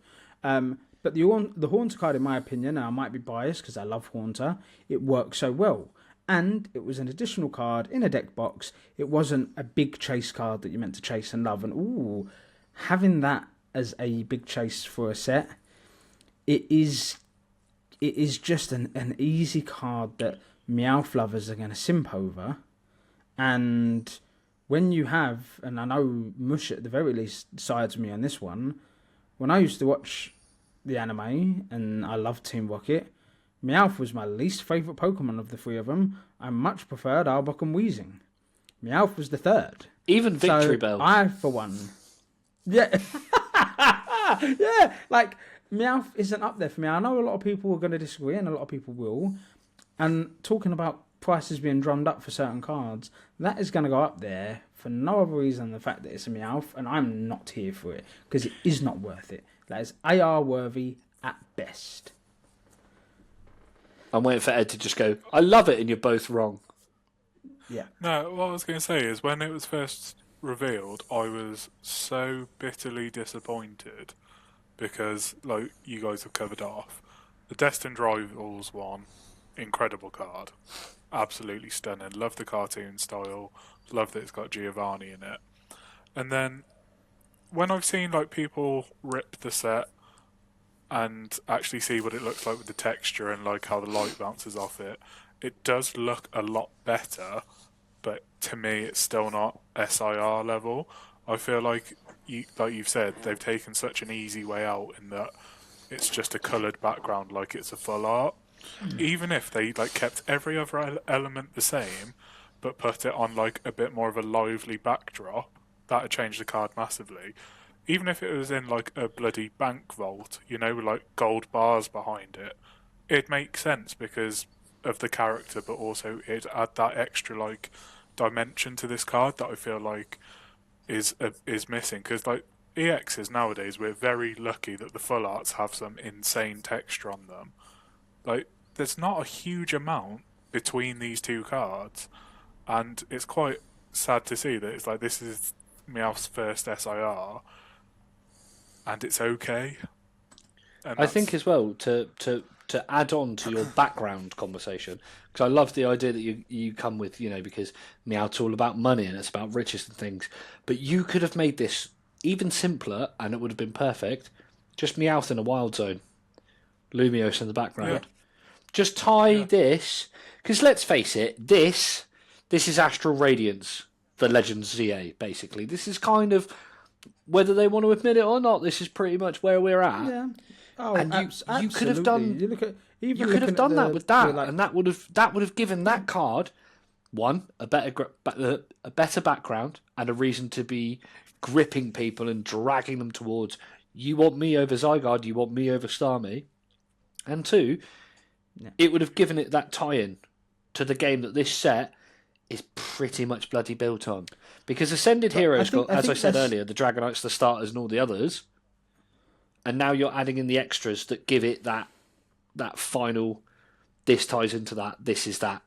But the Haunter card, in my opinion, and I might be biased because I love Haunter, it works so well. And it was an additional card in a deck box. It wasn't a big chase card that you meant to chase and love. And having that as a big chase for a set, it is just an easy card that Meowth lovers are going to simp over. And when you have, and I know Mush at the very least sides me on this one, when I used to watch the anime and I loved Team Rocket, Meowth was my least favourite Pokemon of the three of them. I much preferred Arbok and Weezing. Meowth was the third. Even Victory So Bell. I, for one... Yeah. Yeah, like, Meowth isn't up there for me. I know a lot of people are going to disagree, and a lot of people will. And talking about prices being drummed up for certain cards, that is going to go up there for no other reason than the fact that it's a Meowth, and I'm not here for it, because it is not worth it. That is AR worthy at best. I'm waiting for Ed to just go, I love it, and you're both wrong. Yeah. No, what I was going to say is when it was first revealed, I was so bitterly disappointed because, like you guys have covered off, the Destined Rivals one, incredible card. Absolutely stunning. Love the cartoon style. Love that it's got Giovanni in it. And then when I've seen like people rip the set and actually see what it looks like with the texture and like how the light bounces off it, it does look a lot better, but to me it's still not SIR level. I feel like you've said, they've taken such an easy way out in that it's just a coloured background like it's a full art. Even if they like kept every other element the same but put it on like a bit more of a lively backdrop, that'd change the card massively. Even if it was in like a bloody bank vault, you know, with like gold bars behind it, it'd make sense because of the character, but also it'd add that extra like dimension to this card that I feel like is missing. Because like EXs nowadays, we're very lucky that the full arts have some insane texture on them. Like, there's not a huge amount between these two cards, and it's quite sad to see that it's like this is Meowth's first SIR, and it's okay. And I think as well to add on to your background conversation, because I love the idea that you come with, because Meowth's all about money and it's about riches and things. But you could have made this even simpler and it would have been perfect. Just Meowth in a wild zone, Lumiose in the background. Just tie this, because let's face it, this is Astral Radiance, the Legends ZA, basically. This is kind of, whether they want to admit it or not, this is pretty much where we're at. Yeah. Oh, and you could have done you could have done that with that, and that would have given that card a better background and a reason to be gripping people and dragging them towards, you want me over Zygarde, you want me over Starmie, and two, it would have given it that tie-in to the game that this set is pretty much bloody built on. Because Ascended Heroes got, as I said earlier, the Dragonites, the starters, and all the others. And now you're adding in the extras that give it that final, this ties into that, this is that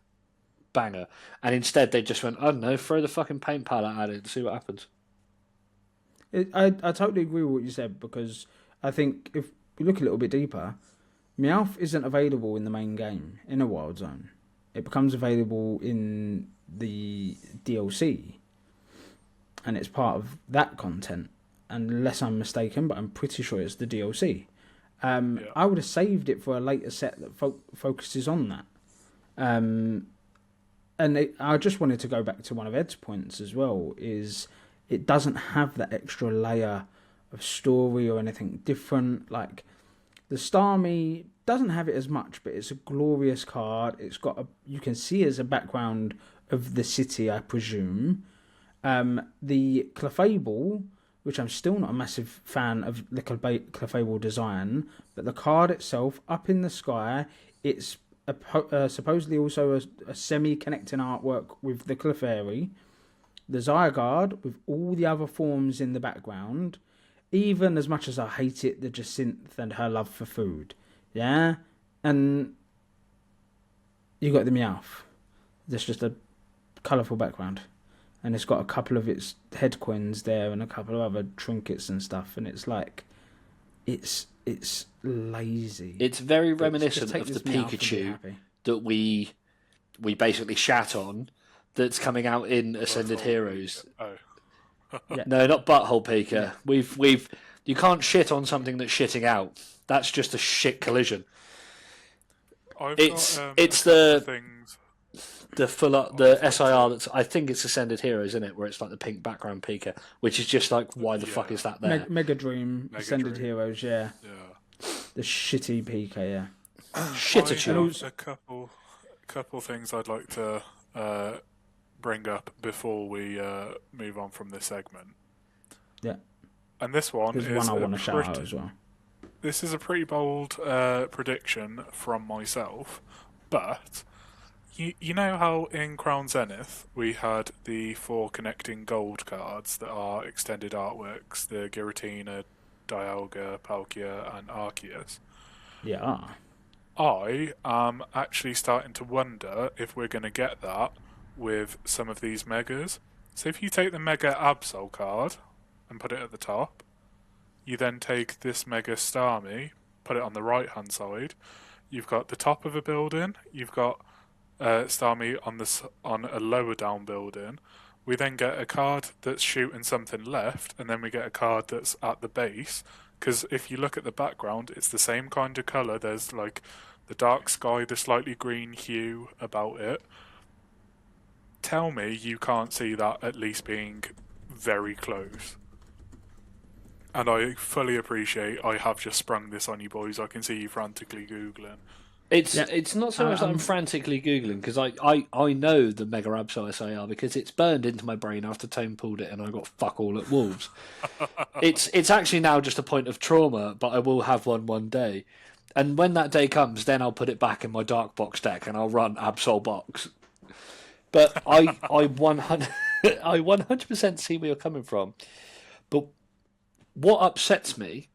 banger. And instead they just went, I don't know, throw the fucking paint palette at it and see what happens. I totally agree with what you said, because I think if we look a little bit deeper, Meowth isn't available in the main game, in a Wild Zone. It becomes available in the DLC. And it's part of that content. Unless I'm mistaken, but I'm pretty sure it's the DLC. I would have saved it for a later set that focuses on that. I just wanted to go back to one of Ed's points as well, is it doesn't have that extra layer of story or anything different. Like, the Starmie doesn't have it as much, but it's a glorious card. It's got you can see as a background of the city, I presume. The Clefable, which I'm still not a massive fan of the Clefable design, but the card itself, up in the sky, it's supposedly also a semi-connecting artwork with the Clefairy, the Zygarde with all the other forms in the background, even as much as I hate it, the Jacinthe and her love for food. Yeah? And you got the Meowth. There's just a colourful background. And it's got a couple of its head coins there and a couple of other trinkets and stuff. And it's like, it's lazy. It's very reminiscent of the Pikachu that we basically shat on, that's coming out in Ascended Heroes. No, not Butthole Pika. Yeah. We've you can't shit on something that's shitting out. That's just a shit collision. It's the things. The SIR that's, I think it's Ascended Heroes, isn't it? Where it's like the pink background Pika, which is just like, why the fuck is that there? Mega Dream, Ascended Heroes, yeah. The shitty Pika, yeah. Shittertude. A couple things I'd like to bring up before we move on from this segment. Yeah. And this one There's one I want to shout out as well. This is a pretty bold prediction from myself, but you know how in Crown Zenith we had the 4 connecting gold cards that are extended artworks, the Giratina, Dialga, Palkia, and Arceus? Yeah. I am actually starting to wonder if we're going to get that with some of these megas. So if you take the Mega Absol card and put it at the top, you then take this Mega Starmie, put it on the right hand side, you've got the top of a building, you've got Starmie on a lower down building. We then get a card that's shooting something left, and then we get a card that's at the base. Because if you look at the background, it's the same kind of colour. There's like the dark sky, the slightly green hue about it. Tell me you can't see that at least being very close. And I fully appreciate I have just sprung this on you boys. I can see you frantically Googling. It's not so much that I'm frantically Googling, because I know the Mega Absol SIR because it's burned into my brain after Tone pulled it and I got fuck all at Wolves. It's actually now just a point of trauma, but I will have one day. And when that day comes, then I'll put it back in my Dark Box deck and I'll run Absol Box. But I 100% see where you're coming from. But what upsets me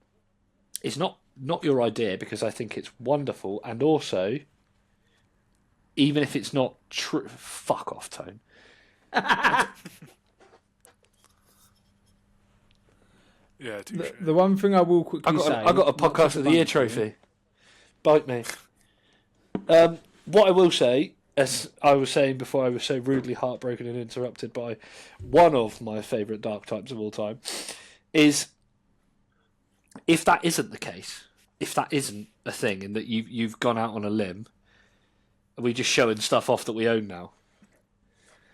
is not your idea, because I think it's wonderful, and also, even if it's not true, fuck off, Tone. Yeah, touche. The one thing I will quickly say... I got a podcast of the year trophy. Bite me. What I will say, as I was saying before I was so rudely heartbroken and interrupted by one of my favourite dark types of all time, is if that isn't the case, if that isn't a thing and that you've gone out on a limb, are we just showing stuff off that we own now?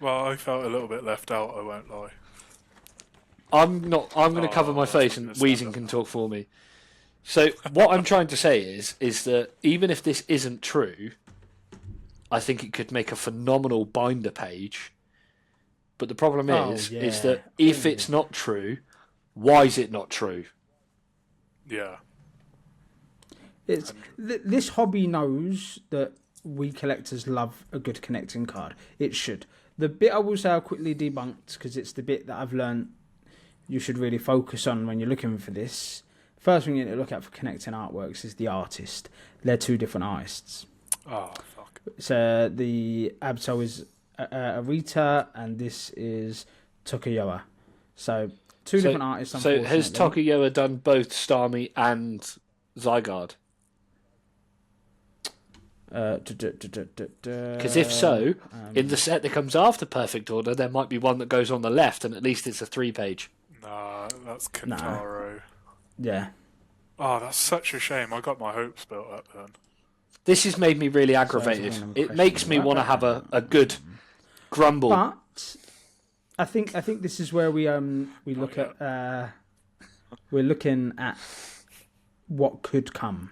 Well, I felt a little bit left out, I won't lie. I'm going to cover my face and Wheezing can talk for me. So what I'm trying to say is that even if this isn't true, I think it could make a phenomenal binder page. But the problem is that if it's not true, why is it not true? Yeah. It's this hobby knows that we collectors love a good connecting card. It should. The bit I will say I'll quickly debunked, because it's the bit that I've learned you should really focus on when you're looking for this. First thing you need to look at for connecting artworks is the artist. They're two different artists. Oh, fuck. So the Abso is Arita, and this is Tokuyoa. So two different artists. So has Tokuyoa done both Starmie and Zygarde? Because if so, in the set that comes after Perfect Order, there might be one that goes on the left, and at least it's a 3-page. Nah, that's Kentaro. Yeah. Oh, that's such a shame. I got my hopes built up then. This has made me really aggravated. It makes me want to have a good grumble. But I think this is where we look at we're looking at what could come.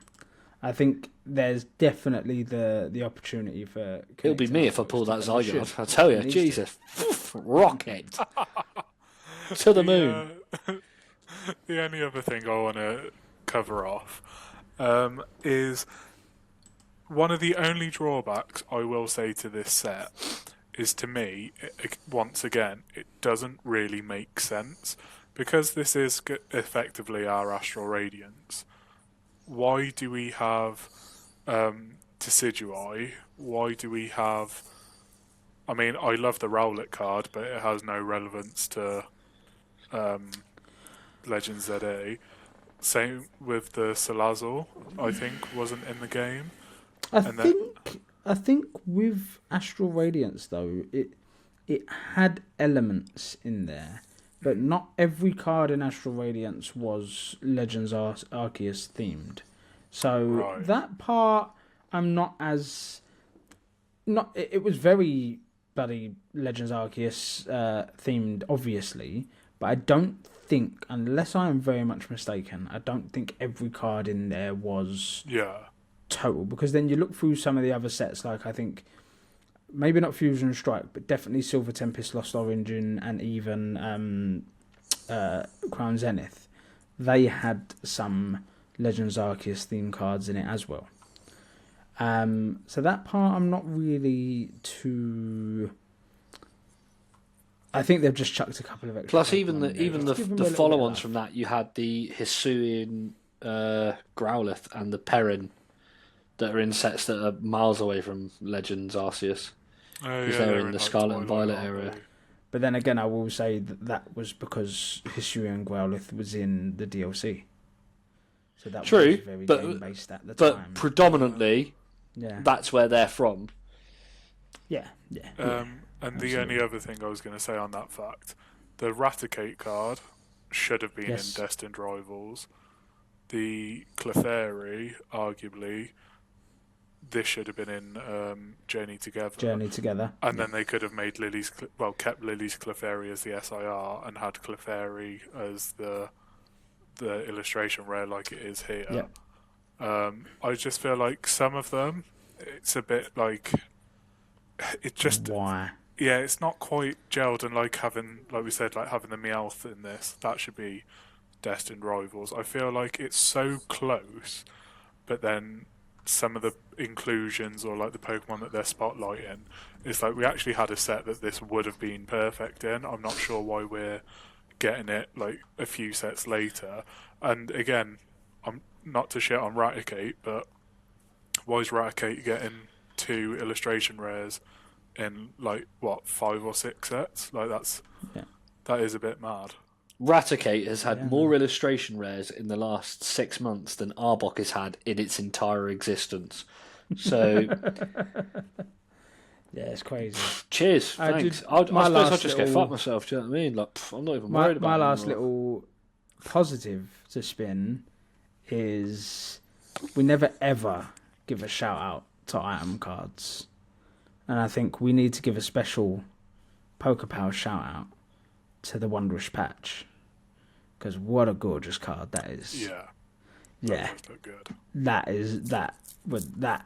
I think there's definitely the opportunity for... It'll be me if I pull that Zygarde. I tell you, Jesus. Rocket. To the moon. The only other thing I want to cover off is one of the only drawbacks I will say to this set is, to me, once again, it doesn't really make sense. Because this is effectively our Astral Radiance, why do we have Decidueye? Why do we have... I mean, I love the Rowlet card, but it has no relevance to Legends ZA. Same with the Salazzle, I think, wasn't in the game. I think with Astral Radiance, though, it had elements in there. But not every card in Astral Radiance was Legends Arceus themed. So that part, I'm not as... It was very bloody Legends Arceus themed, obviously. But I don't think, unless I am very much mistaken, I don't think every card in there was total. Because then you look through some of the other sets, like I think... Maybe not Fusion Strike, but definitely Silver Tempest, Lost Origin, and even Crown Zenith. They had some Legends Arceus theme cards in it as well. So that part I'm not really too... I think they've just chucked a couple of extra... Plus, even the follow-ons from that, you had the Hisuian Growlithe and the Perrin that are in sets that are miles away from Legends Arceus. Because they're in the Scarlet and Violet area. But then again, I will say that was because Hisuian Growlithe was in the DLC. So that was very game-based at the time. But predominantly, that's where they're from. Yeah. And the only other thing I was going to say on that fact, the Raticate card should have been in Destined Rivals. The Clefairy, arguably... This should have been in Journey Together. And then they could have made kept Lily's Clefairy as the SIR and had Clefairy as the illustration rare like it is here. I just feel like some of them, it's a bit like... It just... Why? Yeah, it's not quite gelled, and like we said, like having the Meowth in this, that should be Destined Rivals. I feel like it's so close, but then... some of the inclusions or like the Pokemon that they're spotlighting, it's like we actually had a set that this would have been perfect in. I'm not sure why we're getting it like a few sets later. And again, I'm not to shit on Raticate, but why is Raticate getting 2 illustration rares in like 5 or 6 sets? Like that is a bit mad. Raticate has had Yeah, more illustration rares in the last 6 months than Arbok has had in its entire existence. So, Yeah, it's crazy. cheers, thanks. I suppose I'll just go fuck myself. Do you know what I mean? Like, I'm not even worried about my it last anymore. little positive to spin is we never ever give a shout out to item cards, and I think we need to give a special PokéPals shout out to the Wondrous Patch, because what a gorgeous card that is. Yeah. Yeah, That does look good. that is that. With that,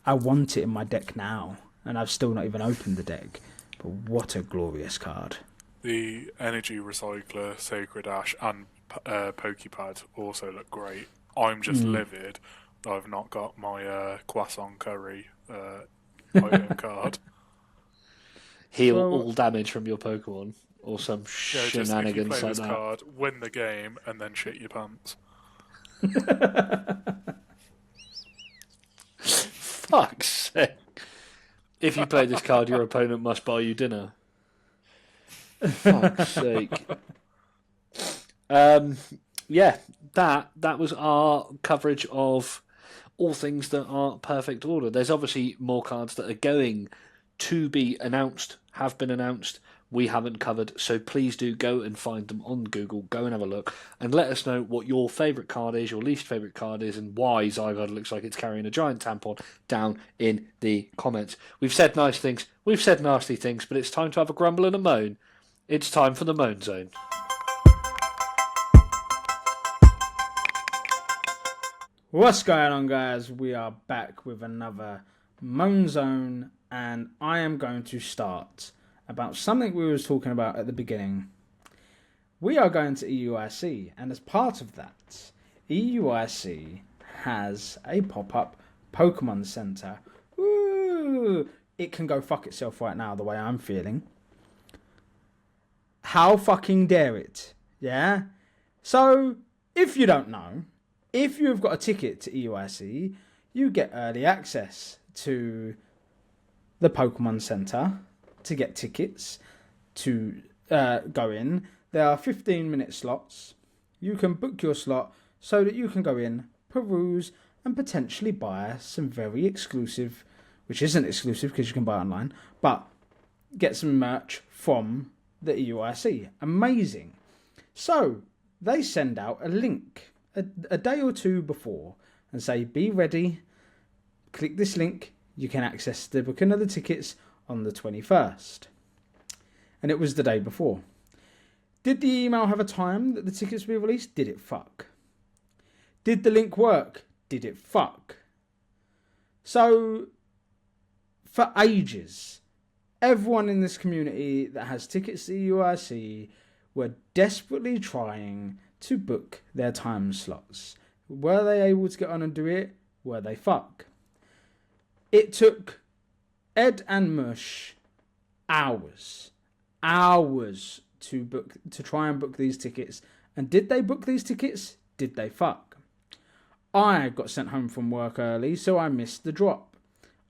I want it in my deck now, and I've still not even opened the deck. But what a glorious card! The Energy Recycler, Sacred Ash, and Pokepad also look great. I'm just livid that I've not got my Croissant Curry item card. Heal Well- all damage from your Pokemon, or some Yeah, just if you shenanigans play like this that. card, win the game, and then shit your pants. Fuck's sake. If you play this card, your opponent must buy you dinner. Fuck's sake. Yeah, that was our coverage of all things that are perfect order. There's obviously more cards that are going to be announced, have been announced, we haven't covered, so please do go and find them on Google, go and have a look, and let us know what your favourite card is, your least favourite card is, and why Zygarde looks like it's carrying a giant tampon down in the comments. We've said nice things, we've said nasty things, but it's time to have a grumble and a moan. It's time for the Moan Zone. What's going on, guys? We are back with another Moan Zone, and I am going to start about something we was talking about at the beginning. We are going to EUIC, and as part of that, EUIC has a pop-up Pokemon Center. Woo! It can go fuck itself right now, the way I'm feeling. How fucking dare it? Yeah? So, if you don't know, if you've got a ticket to EUIC, you get early access to the Pokemon Center to get tickets to go in. There are 15-minute slots. You can book your slot so that you can go in, peruse, and potentially buy some very exclusive, which isn't exclusive because you can buy online, but get some merch from the EUIC. Amazing. So, they send out a link a day or two before and say, be ready, click this link, you can access the booking of the tickets on the 21st. And it was the day before. Did the email have a time that the tickets will be released? Did it fuck? Did the link work? Did it fuck? So, for ages, everyone in this community that has tickets to EUIC were desperately trying to book their time slots. Were they able to get on and do it? Were they fuck? It took Ed and Mush hours to try and book these tickets. And did they book these tickets? Did they fuck? I got sent home from work early, so I missed the drop.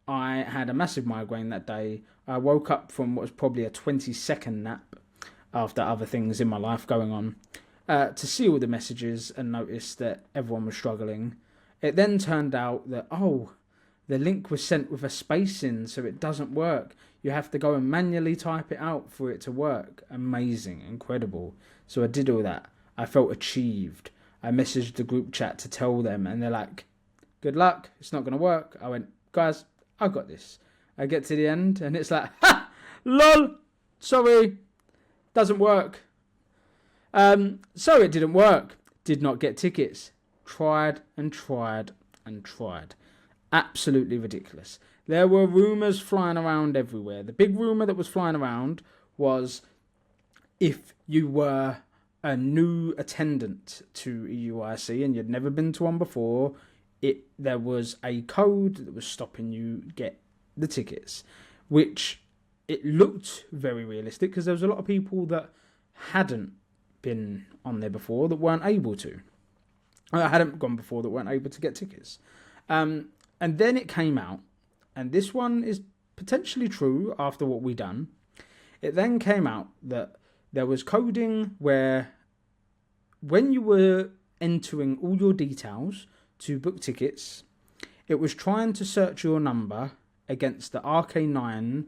I had a massive migraine that day. I woke up from what was probably a 20-second nap after other things in my life going on, to see all the messages and notice that everyone was struggling. It then turned out that, the link was sent with a space in, so it doesn't work. You have to go and manually type it out for it to work. Amazing, incredible. So I did all that. I felt achieved. I messaged the group chat to tell them, and they're like, good luck, it's not going to work. I went, guys, I've got this. I get to the end, and it's like, ha! Lol! Sorry, doesn't work. So it didn't work. Did not get tickets. Tried and tried and tried. Absolutely ridiculous. There were rumours flying around everywhere. The big rumour that was flying around was if you were a new attendant to EUIC and you'd never been to one before, there was a code that was stopping you get the tickets, which it looked very realistic because there was a lot of people that hadn't been on there before that weren't able to. Hadn't gone before that weren't able to get tickets. And then it came out, and this one is potentially true after what we done. It then came out that there was coding where when you were entering all your details to book tickets, it was trying to search your number against the RK9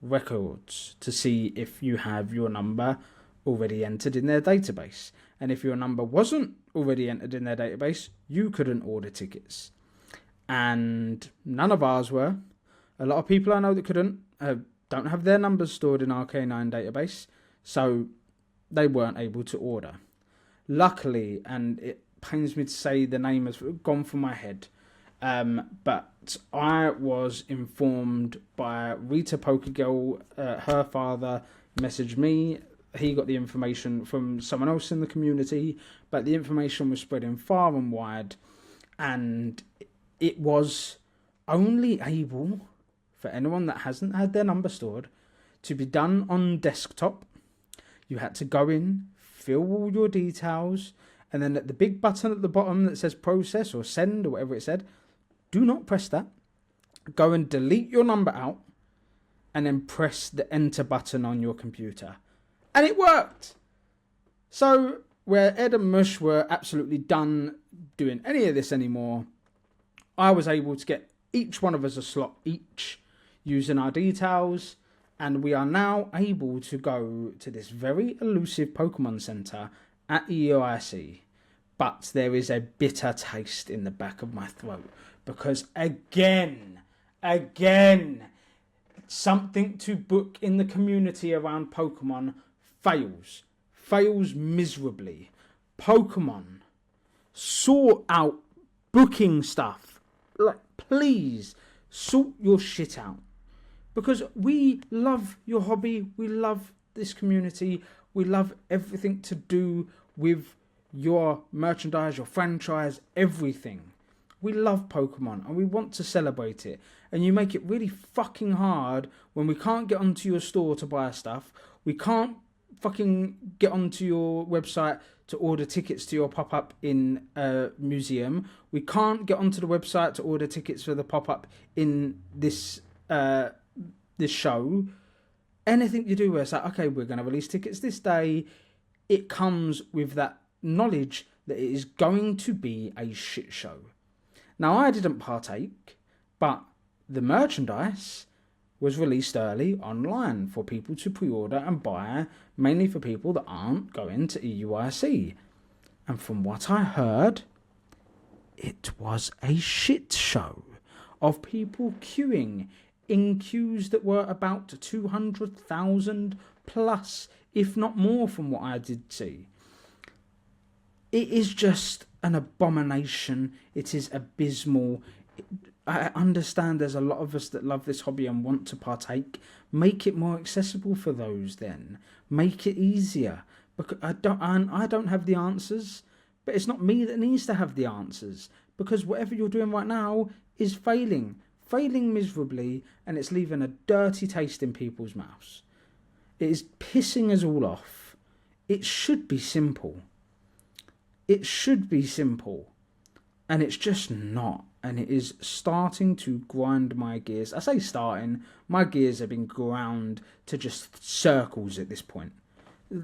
records to see if you have your number already entered in their database. And if your number wasn't already entered in their database, you couldn't order tickets. And none of ours were. A lot of people I know that couldn't don't have their numbers stored in RK9 database, so they weren't able to order. Luckily, and it pains me to say the name has gone from my head, but I was informed by Rita Pokegirl. Her father messaged me. He got the information from someone else in the community, but the information was spreading far and wide, and it was only able for anyone that hasn't had their number stored to be done on desktop. You had to go in, fill all your details, and then at the big button at the bottom that says process or send or whatever it said, do not press that. Go and delete your number out, and then press the enter button on your computer. And it worked! So, where Ed and Mush were absolutely done doing any of this anymore, I was able to get each one of us a slot each using our details, and we are now able to go to this very elusive Pokemon Center at EUIC. But there is a bitter taste in the back of my throat, because again, something to book in the community around Pokemon fails miserably. Pokemon, sort out booking stuff. Like, please, sort your shit out. Because we love your hobby, we love this community, we love everything to do with your merchandise, your franchise, everything. We love Pokemon and we want to celebrate it. And you make it really fucking hard when we can't get onto your store to buy stuff. We can't fucking get onto your website to order tickets to your pop-up in a museum. We can't get onto the website to order tickets for the pop-up in this show. Anything you do where it's like, okay, we're going to release tickets this day, it comes with that knowledge that it is going to be a shit show. Now, I didn't partake, but the merchandise was released early online for people to pre-order and buy, mainly for people that aren't going to EUIC. And from what I heard, it was a shit show of people queuing in queues that were about 200,000 plus, if not more from what I did see. It is just an abomination. It is abysmal. I understand there's a lot of us that love this hobby and want to partake. Make it more accessible for those then. Make it easier. Because I don't have the answers, but it's not me that needs to have the answers. Because whatever you're doing right now is failing miserably, and it's leaving a dirty taste in people's mouths. It is pissing us all off. It should be simple. It should be simple. And it's just not. And it is starting to grind my gears. I say starting. My gears have been ground to just circles at this point.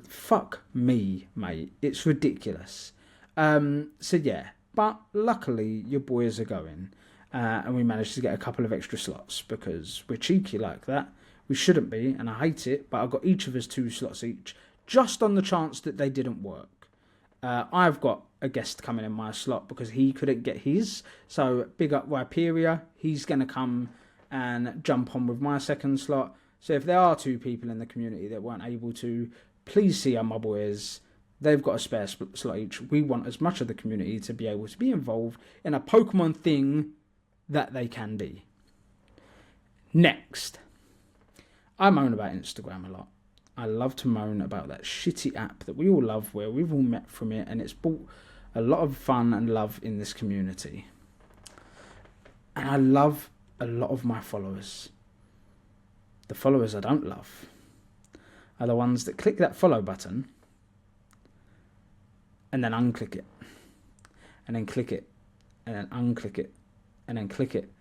Fuck me, mate. It's ridiculous. So yeah. But luckily, your boys are going. And we managed to get a couple of extra slots because we're cheeky like that. We shouldn't be, and I hate it, but I got each of us 2 slots each, just on the chance that they didn't work. I've got a guest coming in my slot because he couldn't get his, so big up Rhyperia, he's going to come and jump on with my second slot. So if there are 2 people in the community that weren't able to, please see how my boys. They've got a spare slot each. We want as much of the community to be able to be involved in a Pokemon thing that they can be. Next, I moan about Instagram a lot. I love to moan about that shitty app that we all love, where we've all met from it, and it's brought a lot of fun and love in this community. And I love a lot of my followers. The followers I don't love are the ones that click that follow button and then unclick it, and then click it, and then unclick it, and then click it,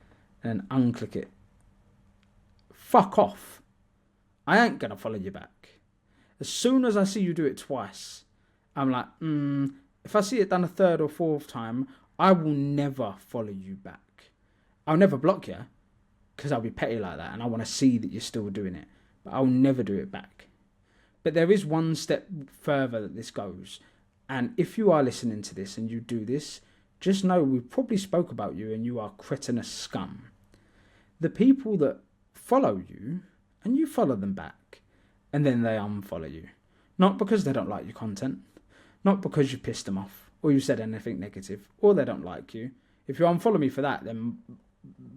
and then unclick it. Fuck off. I ain't going to follow you back. As soon as I see you do it twice, I'm like, if I see it done a third or fourth time, I will never follow you back. I'll never block you, because I'll be petty like that, and I want to see that you're still doing it. But I'll never do it back. But there is one step further that this goes. And if you are listening to this and you do this, just know we probably spoke about you and you are cretinous scum. The people that follow you, and you follow them back, and then they unfollow you. Not because they don't like your content, not because you pissed them off, or you said anything negative, or they don't like you. If you unfollow me for that, then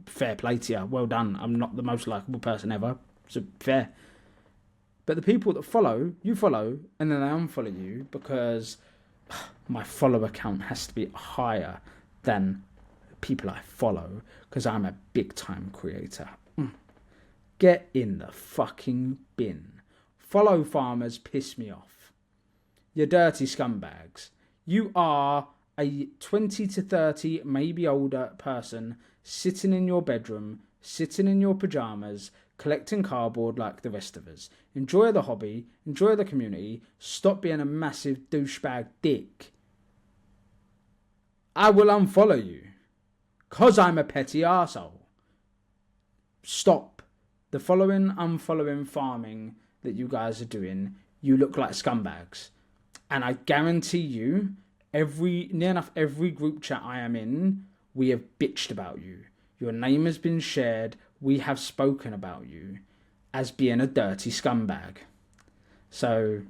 fair play to you. Well done. I'm not the most likeable person ever, so fair. But the people that follow, you follow, and then they unfollow you because my follower count has to be higher than people I follow because I'm a big-time creator. Get in the fucking bin. Follow farmers piss me off. You dirty scumbags. You are a 20 to 30, maybe older person sitting in your bedroom, sitting in your pyjamas, collecting cardboard like the rest of us. Enjoy the hobby, enjoy the community, stop being a massive douchebag dick. I will unfollow you, because I'm a petty arsehole. Stop the following, unfollowing, farming that you guys are doing. You look like scumbags. And I guarantee you, near enough every group chat I am in, we have bitched about you. Your name has been shared. We have spoken about you as being a dirty scumbag. So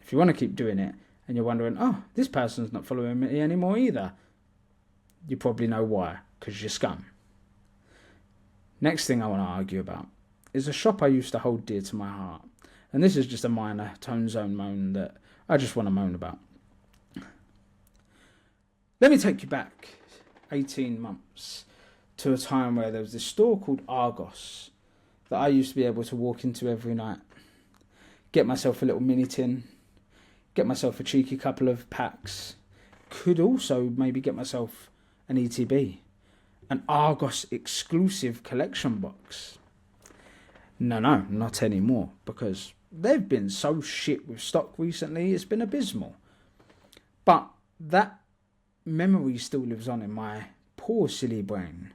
if you want to keep doing it and you're wondering, oh, this person's not following me anymore either, you probably know why, because you're scum. Next thing I want to argue about is a shop I used to hold dear to my heart. And this is just a minor tone zone moan that I just want to moan about. Let me take you back 18 months to a time where there was this store called Argos that I used to be able to walk into every night, get myself a little mini tin, get myself a cheeky couple of packs, could also maybe get myself an ETB, an Argos exclusive collection box. No, not anymore, because they've been so shit with stock recently, it's been abysmal. But that memory still lives on in my poor silly brain.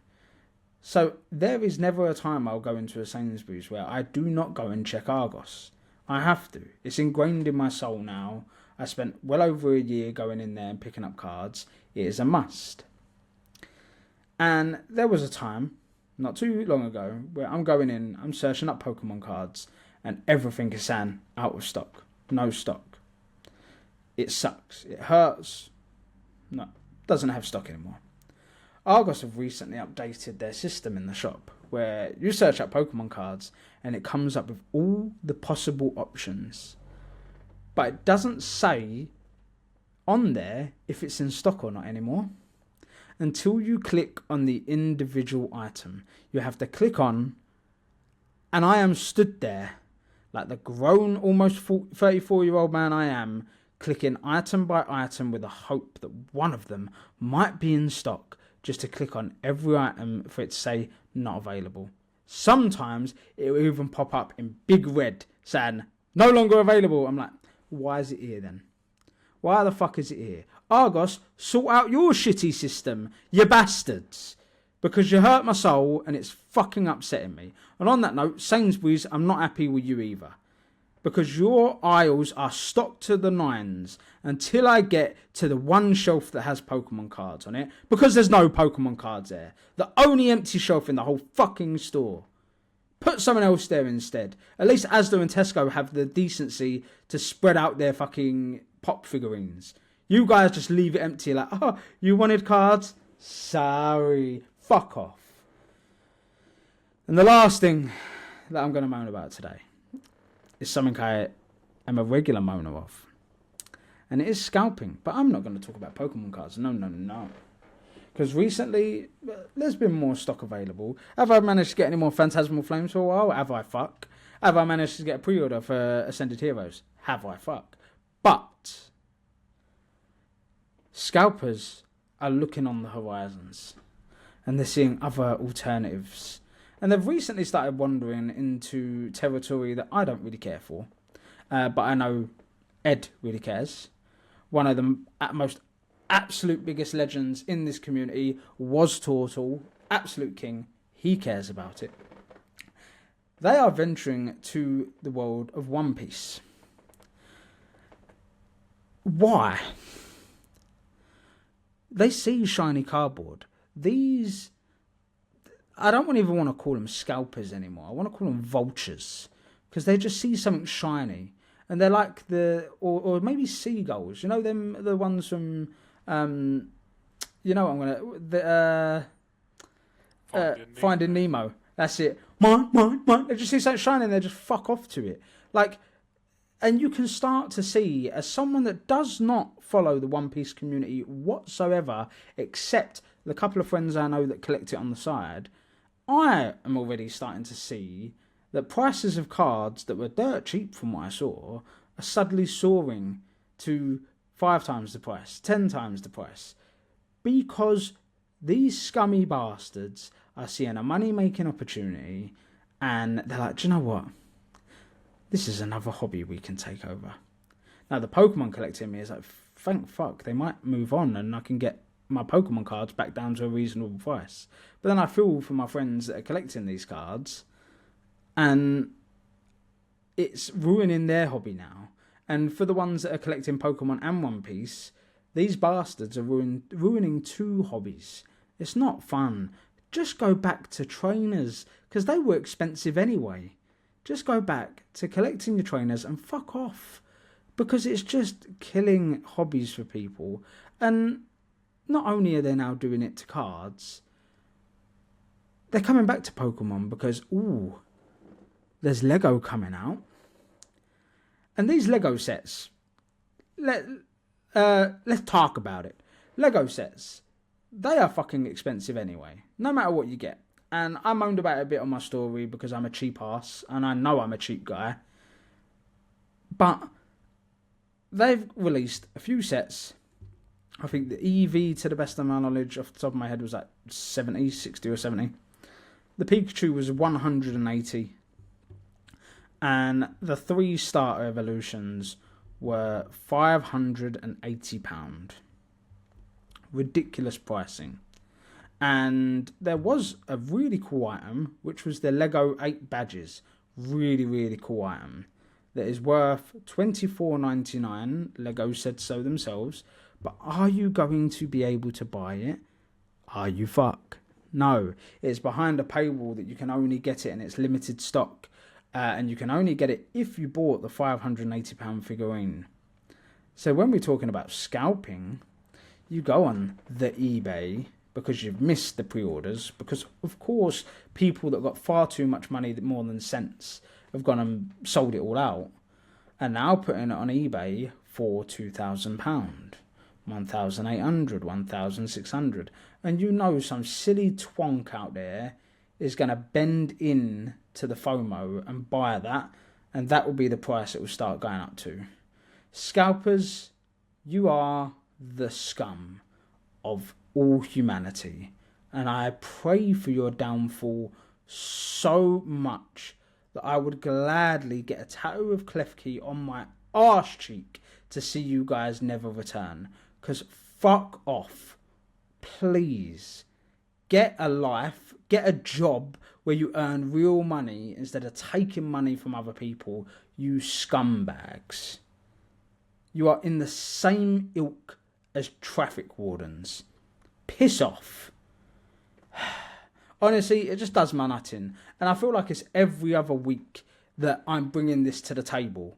So there is never a time I'll go into a Sainsbury's where I do not go and check Argos. I have to. It's ingrained in my soul now. I spent well over a year going in there and picking up cards. It is a must. And there was a time, not too long ago, where I'm going in, I'm searching up Pokemon cards, and everything is saying out of stock. No stock. It sucks. It hurts. No, doesn't have stock anymore. Argos have recently updated their system in the shop where you search up Pokemon cards and it comes up with all the possible options. But it doesn't say on there if it's in stock or not anymore. Until you click on the individual item, you have to click on, and I am stood there like the grown, almost 34-year-old man I am, clicking item by item with a hope that one of them might be in stock, just to click on every item for it to say not available. Sometimes it will even pop up in big red saying no longer available. I'm like, why is it here then? Why the fuck is it here? Argos, sort out your shitty system, you bastards. Because you hurt my soul and it's fucking upsetting me. And on that note, Sainsbury's, I'm not happy with you either. Because your aisles are stocked to the nines until I get to the one shelf that has Pokemon cards on it. Because there's no Pokemon cards there. The only empty shelf in the whole fucking store. Put someone else there instead. At least Asda and Tesco have the decency to spread out their fucking pop figurines. You guys just leave it empty like, oh, you wanted cards? Sorry. Fuck off. And the last thing that I'm going to moan about today is something I am a regular moaner of. And it is scalping. But I'm not going to talk about Pokemon cards. No. Because recently, there's been more stock available. Have I managed to get any more Phantasmal Flames for a while? Have I fuck? Have I managed to get a pre-order for Ascended Heroes? Have I fuck? But scalpers are looking on the horizons. And they're seeing other alternatives. And they've recently started wandering into territory that I don't really care for. But I know Ed really cares. One of the most absolute biggest legends in this community was Tortle, absolute king. He cares about it. They are venturing to the world of One Piece. Why? They see shiny cardboard. These, I don't even want to call them scalpers anymore. I want to call them vultures, because they just see something shiny, and they're like or maybe seagulls. You know them, the ones from, Finding Nemo. That's it. Mine. They just see something shiny and they just fuck off to it. Like, and you can start to see, as someone that does not follow the One Piece community whatsoever, except the couple of friends I know that collect it on the side, I am already starting to see that prices of cards that were dirt cheap from what I saw are suddenly soaring to 5 times the price, 10 times the price, because these scummy bastards are seeing a money-making opportunity, and they're like, do you know what? This is another hobby we can take over. Now, the Pokemon collecting me is like, thank fuck, they might move on and I can get my Pokemon cards back down to a reasonable price. But then I feel for my friends that are collecting these cards, and it's ruining their hobby now. And for the ones that are collecting Pokemon and One Piece, these bastards are ruining 2 hobbies. It's not fun. Just go back to trainers, because they were expensive anyway. Just go back to collecting your trainers and fuck off, because it's just killing hobbies for people. And not only are they now doing it to cards, they're coming back to Pokemon because, there's Lego coming out. And these Lego sets, let's talk about it. Lego sets, they are fucking expensive anyway, no matter what you get. And I moaned about it a bit on my story because I'm a cheap ass, and I know I'm a cheap guy. But they've released a few sets. I think the EV, to the best of my knowledge, off the top of my head, was like 60 or 70. The Pikachu was 180. And the 3 starter evolutions were £580. Ridiculous pricing. And there was a really cool item, which was the Lego 8 badges. Really, really cool item. That is worth $24.99. Lego said so themselves. But are you going to be able to buy it? Are you fuck? No. It's behind a paywall that you can only get it, and it's limited stock. And you can only get it if you bought the £580 figurine. So when we're talking about scalping, you go on the eBay, because you've missed the pre-orders, because of course people that got far too much money, more than sense, have gone and sold it all out, and now putting it on eBay for £2,000, £1,800, £1,600, and you know some silly twonk out there is going to bend in to the FOMO and buy that, and that will be the price it will start going up to. Scalpers, you are the scum of all humanity, and I pray for your downfall so much that I would gladly get a tattoo of Klefki on my arse cheek to see you guys never return. Because fuck off. Please. Get a life, get a job where you earn real money instead of taking money from other people, you scumbags. You are in the same ilk as traffic wardens. Piss off. Honestly, it just does my nut in. And I feel like it's every other week that I'm bringing this to the table.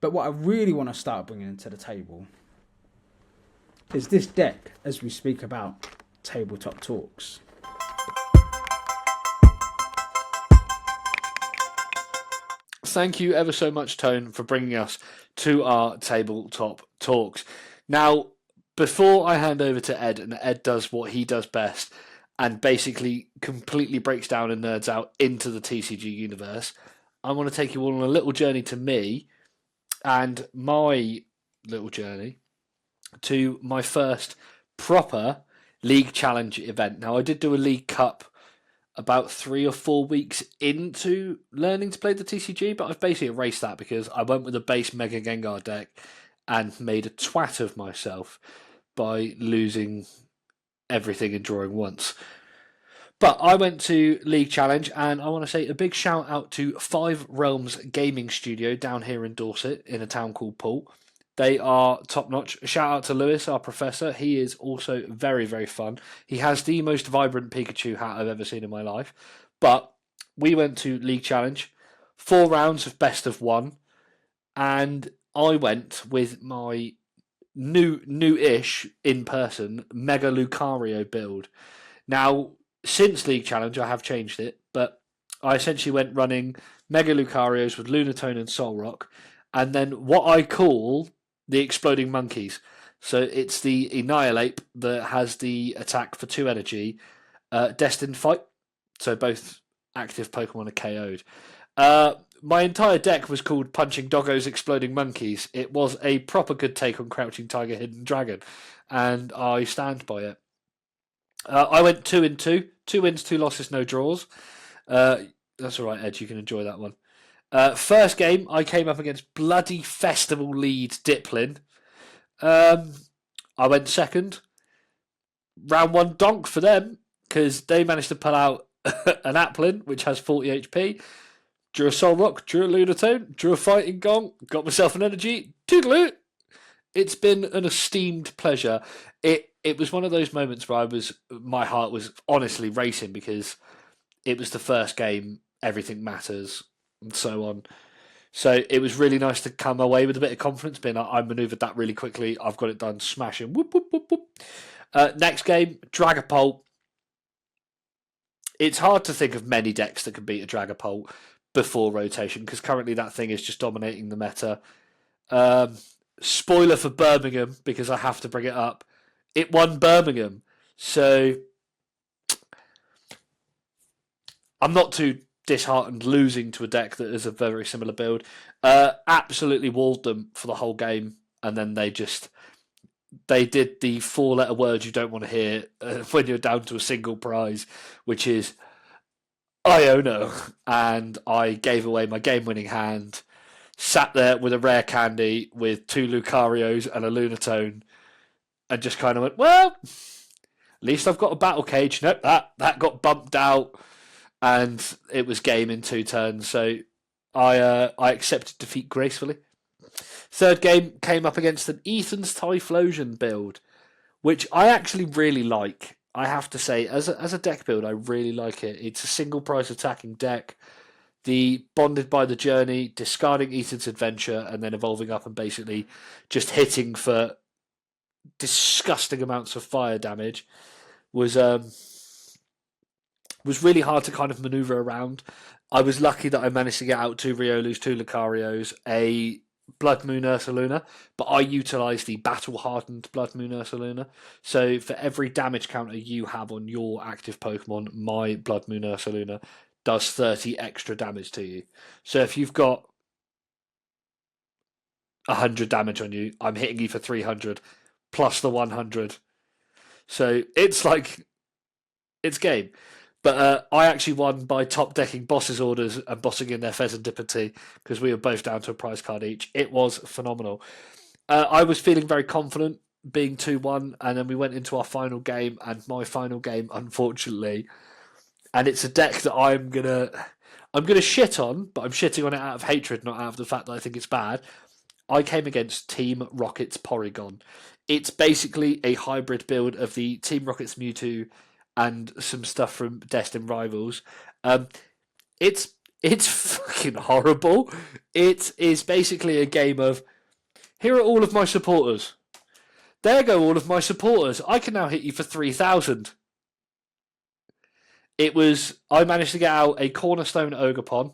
But what I really want to start bringing to the table is this deck as we speak about tabletop talks. Thank you ever so much, Tone, for bringing us to our tabletop talks. Now, before I hand over to Ed, and Ed does what he does best and basically completely breaks down and nerds out into the TCG universe, I want to take you all on a little journey to me and my little journey to my first proper League Challenge event. Now, I did do a League Cup about 3 or 4 weeks into learning to play the TCG, but I've basically erased that because I went with a base Mega Gengar deck and made a twat of myself. by losing everything and drawing once. But I went to League Challenge, and I want to say a big shout out to Five Realms Gaming Studio down here in Dorset in a town called Poole. They are top notch. Shout out to Lewis, our professor. He is also very, very fun. He has the most vibrant Pikachu hat I've ever seen in my life. But we went to League Challenge, 4 rounds of best of 1, and I went with my new-ish in person Mega Lucario build. Now, since League Challenge, I have changed it, but I essentially went running Mega Lucarios with Lunatone and Solrock, and then what I call the Exploding Monkeys. So it's the Annihilate that has the attack for 2 energy, Destined Fight, so both active Pokemon are KO'd. My entire deck was called Punching Doggos Exploding Monkeys. It was a proper good take on Crouching Tiger, Hidden Dragon, and I stand by it. I went 2-2, 2 wins, 2 losses, no draws. That's all right, Ed, you can enjoy that one. First game, I came up against bloody festival lead Diplin. I went second. Round 1 donk for them, because they managed to pull out an Applin, which has 40 HP. Drew a Solrock, drew a Lunatone, drew a Fighting Gong, got myself an energy. Toodaloo! It's been an esteemed pleasure. It was one of those moments where my heart was honestly racing, because it was the first game, everything matters, and so on. So it was really nice to come away with a bit of confidence, being like, I manoeuvred that really quickly, I've got it done, smashing. Whoop, whoop, whoop, whoop. Next game, Dragapult. It's hard to think of many decks that can beat a Dragapult before rotation, because currently that thing is just dominating the meta. Spoiler for Birmingham, because I have to bring it up. It won Birmingham. So I'm not too disheartened losing to a deck that is a very similar build. Absolutely walled them for the whole game, and then they did the 4-letter word you don't want to hear when you're down to a single prize, which is Iono, and I gave away my game-winning hand, sat there with a rare candy with 2 Lucarios and a Lunatone, and just kind of went, well, at least I've got a battle cage. Nope, that got bumped out, and it was game in 2 turns, so I accepted defeat gracefully. Third game came up against an Ethan's Typhlosion build, which I actually really like. I have to say, as a deck build, I really like it. It's a single price attacking deck. The Bonded by the Journey, discarding Ethan's Adventure, and then evolving up and basically just hitting for disgusting amounts of fire damage was really hard to kind of maneuver around. I was lucky that I managed to get out 2 Riolus, 2 Lucarios, a Blood Moon Ursaluna, but I utilised the Battle Hardened Blood Moon Ursaluna. So for every damage counter you have on your active Pokemon, my Blood Moon Ursaluna does 30 extra damage to you. So if you've got 100 damage on you, I'm hitting you for 300 plus the 100. So it's game. But I actually won by top decking Boss's orders and bossing in their Pheasantipity, because we were both down to a prize card each. It was phenomenal. I was feeling very confident being 2-1, and then we went into our final game, and my final game, unfortunately, and it's a deck that I'm gonna shit on, but I'm shitting on it out of hatred, not out of the fact that I think it's bad. I came against Team Rocket's Porygon. It's basically a hybrid build of the Team Rocket's Mewtwo and some stuff from Destined Rivals. It's fucking horrible. It is basically a game of, here are all of my supporters. There go all of my supporters. I can now hit you for 3,000. I managed to get out a Cornerstone Ogerpon,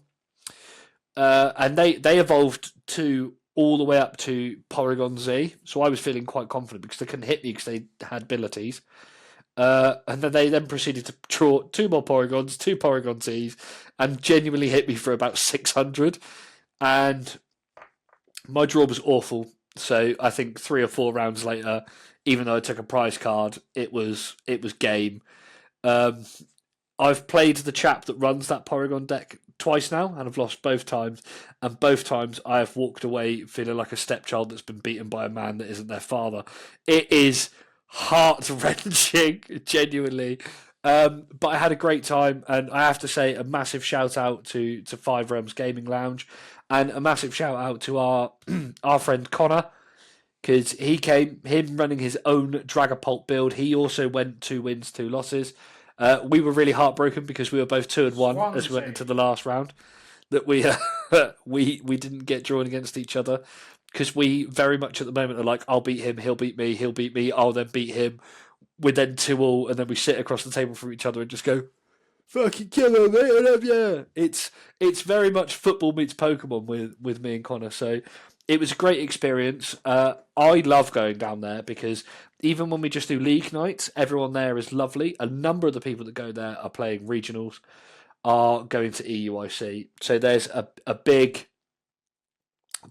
and they evolved to all the way up to Porygon Z, so I was feeling quite confident because they couldn't hit me because they had abilities. And then they proceeded to draw 2 more Porygons, 2 Porygon Z's, and genuinely hit me for about 600. And my draw was awful. So I think 3 or 4 rounds later, even though I took a prize card, it was game. I've played the chap that runs that Porygon deck twice now, and I've lost both times. And both times I have walked away feeling like a stepchild that's been beaten by a man that isn't their father. It is heart-wrenching, genuinely. But I had a great time, and I have to say a massive shout out to Five Realms Gaming Lounge, and a massive shout out to our our friend Connor, because him running his own Dragapult build. He also went 2 wins, 2 losses. We were really heartbroken because we were both 2-1 as we went into the last round. That we we didn't get drawn against each other, because we very much at the moment are like, I'll beat him, he'll beat me, I'll then beat him. We're then 2-2, and then we sit across the table from each other and just go, fucking kill him, mate, I love you. It's very much football meets Pokemon with me and Connor. So it was a great experience. I love going down there because even when we just do league nights, everyone there is lovely. A number of the people that go there are playing regionals, are going to EUIC. So there's a big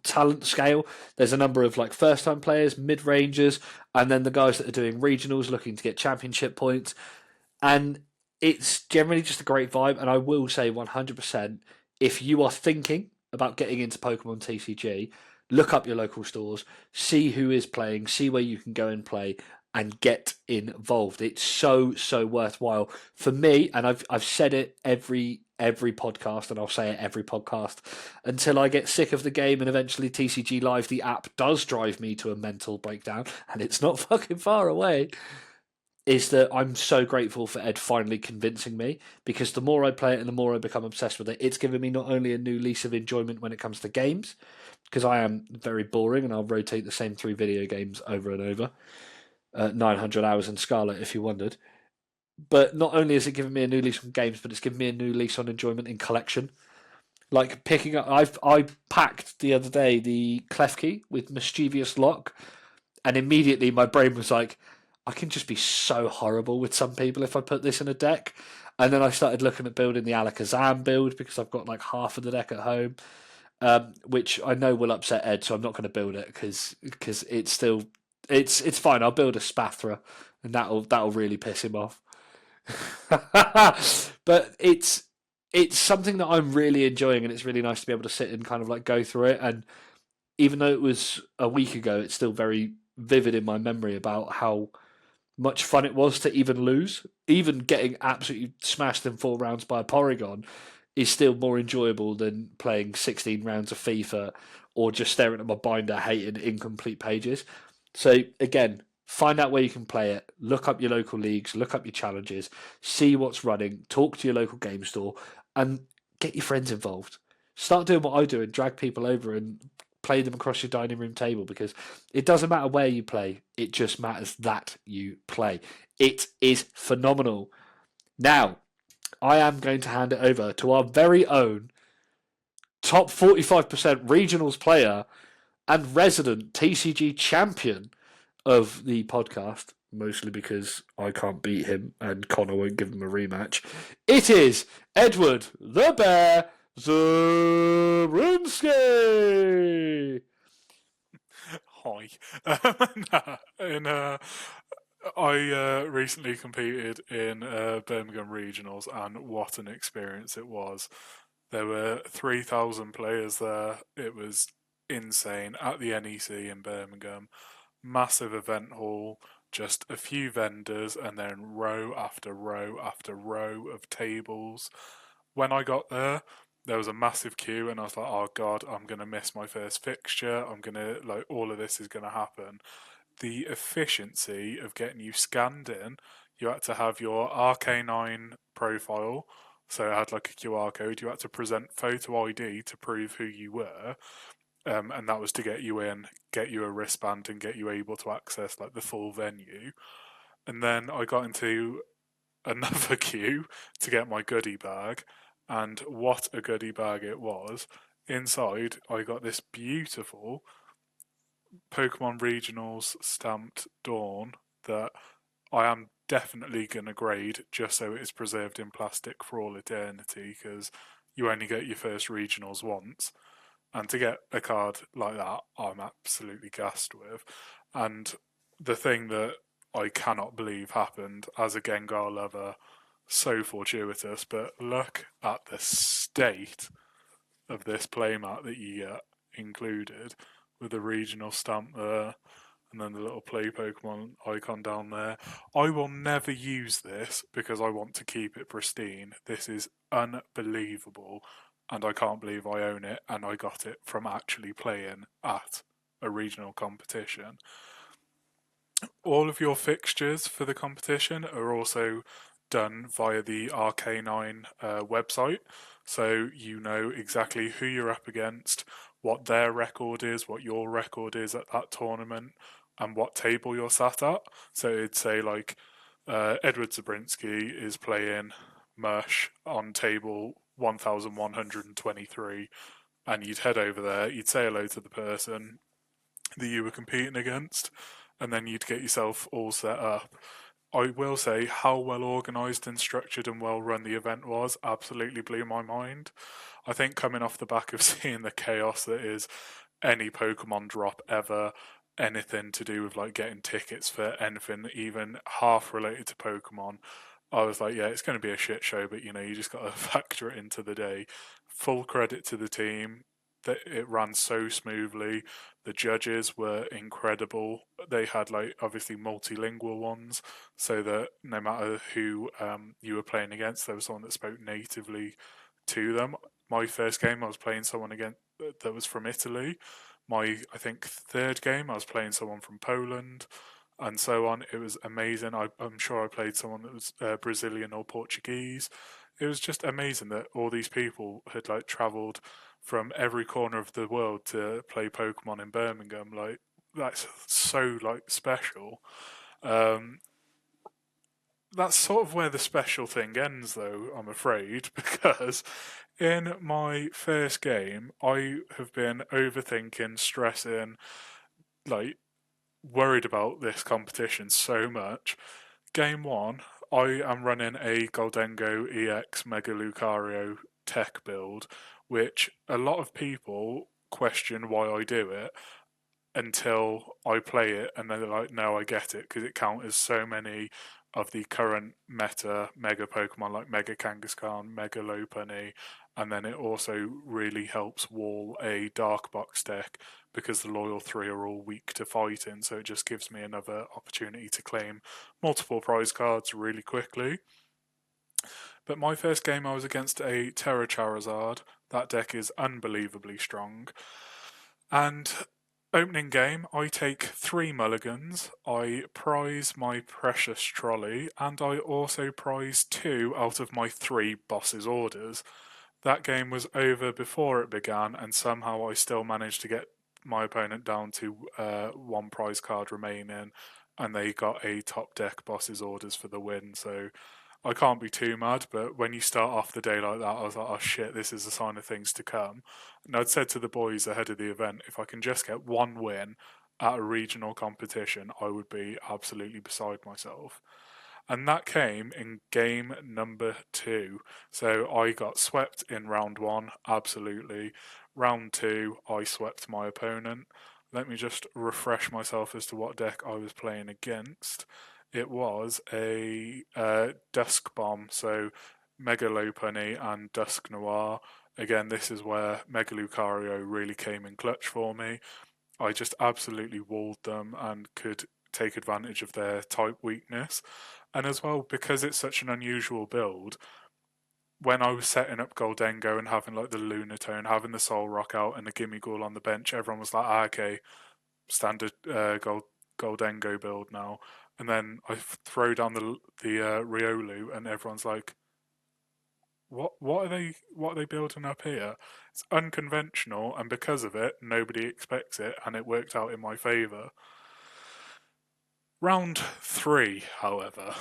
talent scale. There's a number of like first time players, mid rangers, and then the guys that are doing regionals looking to get championship points. And it's generally just a great vibe. And I will say 100%, if you are thinking about getting into Pokemon TCG, look up your local stores, see who is playing, see where you can go and play, and get involved. It's so worthwhile for me, and I've said it every podcast, and I'll say it every podcast until I get sick of the game, and eventually TCG Live, the app, does drive me to a mental breakdown, and it's not fucking far away. Is that I'm so grateful for Ed finally convincing me, because the more I play it and the more I become obsessed with it, it's given me not only a new lease of enjoyment when it comes to games, because I am very boring and I'll rotate the same 3 video games over and over. 900 hours in Scarlet, if you wondered. But not only has it given me a new lease on games, but it's given me a new lease on enjoyment in collection. Like picking up, I packed the other day the Klefki with Mischievous Lock, and immediately my brain was like, I can just be so horrible with some people if I put this in a deck. And then I started looking at building the Alakazam build, because I've got like half of the deck at home, which I know will upset Ed, so I'm not going to build it because it's still. It's fine. I'll build a Spathra, and that'll really piss him off. But it's something that I'm really enjoying, and it's really nice to be able to sit and kind of like go through it. And even though it was a week ago, it's still very vivid in my memory about how much fun it was to even lose. Even getting absolutely smashed in 4 rounds by a Porygon is still more enjoyable than playing 16 rounds of FIFA or just staring at my binder hating incomplete pages. So again, find out where you can play it, look up your local leagues, look up your challenges, see what's running, talk to your local game store, and get your friends involved. Start doing what I do and drag people over and play them across your dining room table, because it doesn't matter where you play, it just matters that you play. It is phenomenal. Now, I am going to hand it over to our very own top 45% regionals player and resident TCG champion of the podcast, mostly because I can't beat him and Connor won't give him a rematch. It is Edward the Bear Zarinsky. Hi. I recently competed in Birmingham Regionals, and what an experience it was. There were 3,000 players there. It was insane at the NEC in Birmingham. Massive event hall, just a few vendors, and then row after row after row of tables. When I got there was a massive queue, and I was like, oh god, I'm going to miss my first fixture. I'm going to, like, all of this is going to happen. The efficiency of getting you scanned in, you had to have your RK9 profile, so it had like a QR code. You had to present photo ID to prove who you were, and that was to get you in, get you a wristband, and get you able to access like the full venue. And then I got into another queue to get my goodie bag, and what a goodie bag it was. Inside, I got this beautiful Pokemon Regionals stamped Dawn that I am definitely going to grade just so it is preserved in plastic for all eternity, because you only get your first regionals once. And to get a card like that, I'm absolutely gassed with. And the thing that I cannot believe happened, as a Gengar lover, so fortuitous, but look at the state of this playmat that you get included with the regional stamp there. and then the little play Pokemon icon down there. I will never use this because I want to keep it pristine. This is unbelievable, and I can't believe I own it, and I got it from actually playing at a regional competition. All of your fixtures for the competition are also done via the Arcanine website, so you know exactly who you're up against, what their record is, what your record is at that tournament, and what table you're sat at. So it'd say like Edward Zabrinsky is playing Mush on table 1123, and you'd head over there, you'd say hello to the person that you were competing against, and then you'd get yourself all set up. I will say how well organised and structured and well run the event was absolutely blew my mind. I think coming off the back of seeing the chaos that is any Pokemon drop ever, anything to do with like getting tickets for anything even half related to Pokemon, I was like, yeah, it's going to be a shit show, but you know, you just got to factor it into the day. Full credit to the team that it ran so smoothly. The judges were incredible. They had like obviously multilingual ones, so that no matter who you were playing against, there was someone that spoke natively to them. My first game, I was playing someone again that was from Italy. I think third game, I was playing someone from Poland, and so on. It was amazing. I'm sure I played someone that was Brazilian or Portuguese. It was just amazing that all these people had like travelled from every corner of the world to play Pokemon in Birmingham. Like that's so like special. That's sort of where the special thing ends, though, I'm afraid, because in my first game, I have been overthinking, stressing, like worried about this competition so much. Game one, I am running a Goldengo EX Mega Lucario tech build, which a lot of people question why I do it until I play it, and then they're like, no, I get it, because it counters so many of the current meta Mega Pokemon like Mega Kangaskhan, Mega Lopunny, and then it also really helps wall a Dark Box deck because the Loyal 3 are all weak to fighting, so it just gives me another opportunity to claim multiple prize cards really quickly. But my first game I was against a Terra Charizard. That deck is unbelievably strong. And opening game, I take 3 mulligans, I prize my precious trolley, and I also prize 2 out of my 3 boss's orders. That game was over before it began, and somehow I still managed to get my opponent down to 1 prize card remaining, and they got a top deck boss's orders for the win, so I can't be too mad, but when you start off the day like that, I was like, oh shit, this is a sign of things to come. And I'd said to the boys ahead of the event, if I can just get 1 win at a regional competition, I would be absolutely beside myself. And that came in game number 2. So I got swept in round 1, absolutely. Round 2, I swept my opponent. Let me just refresh myself as to what deck I was playing against. It was a Dusk Bomb, so Mega Lopunny and Dusk Noir. Again, this is where Mega Lucario really came in clutch for me. I just absolutely walled them and could take advantage of their type weakness. And as well, because it's such an unusual build, when I was setting up Goldengo and having like the Lunatone, having the Soul Rock out and the Gimmighoul on the bench, everyone was like, okay, standard Goldengo build now. And then I throw down the Riolu, and everyone's like, "What are they building up here?" It's unconventional, and because of it, nobody expects it, and it worked out in my favour. Round 3, however,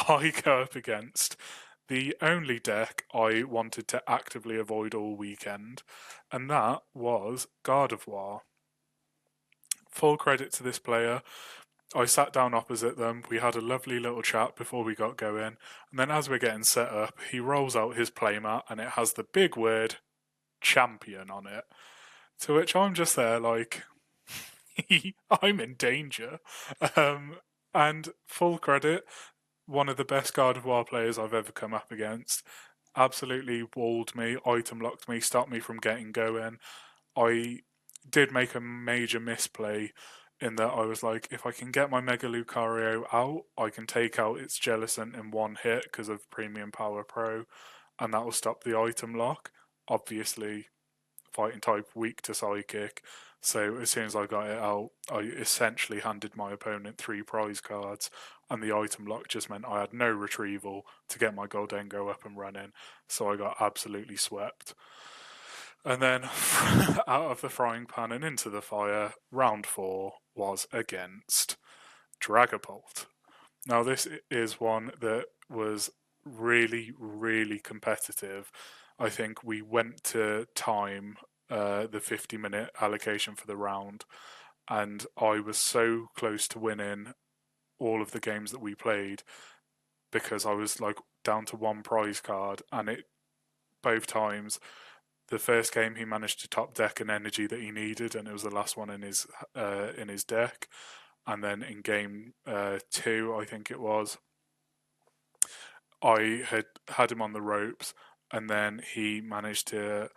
I go up against the only deck I wanted to actively avoid all weekend, and that was Gardevoir. Full credit to this player. I sat down opposite them. We had a lovely little chat before we got going. And then as we're getting set up, he rolls out his playmat and it has the big word champion on it. To which I'm just there like, I'm in danger. And full credit, one of the best Gardevoir players I've ever come up against. Absolutely walled me, item locked me, stopped me from getting going. I did make a major misplay in that I was like, if I can get my Mega Lucario out, I can take out its Jellicent in one hit because of Premium Power Pro, and that will stop the item lock. Obviously, fighting type weak to Psychic, so as soon as I got it out, I essentially handed my opponent 3 prize cards, and the item lock just meant I had no retrieval to get my Goldengo up and running, so I got absolutely swept. And then out of the frying pan and into the fire, round 4 was against Dragapult. Now, this is one that was really, really competitive. I think we went to time, the 50-minute allocation for the round, and I was so close to winning all of the games that we played because I was like down to 1 prize card, and it both times. The first game he managed to top deck an energy that he needed, and it was the last one in his deck. And then in game 2, I think it was, I had him on the ropes, and then he managed to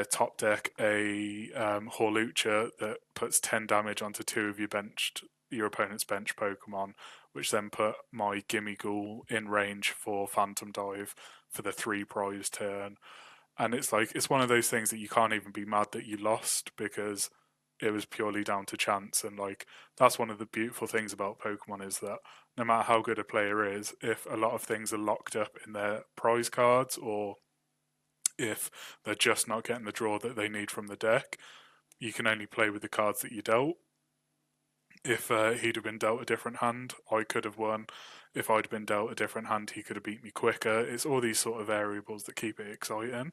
top deck a Hawlucha that puts 10 damage onto 2 of your opponent's bench Pokemon, which then put my Gimmighoul in range for Phantom Dive for the 3 prize turn. And it's like, it's one of those things that you can't even be mad that you lost because it was purely down to chance. And like, that's one of the beautiful things about Pokemon is that no matter how good a player is, if a lot of things are locked up in their prize cards, or if they're just not getting the draw that they need from the deck, you can only play with the cards that you dealt. If he'd have been dealt a different hand, I could have won. If I'd been dealt a different hand, he could have beat me quicker. It's all these sort of variables that keep it exciting.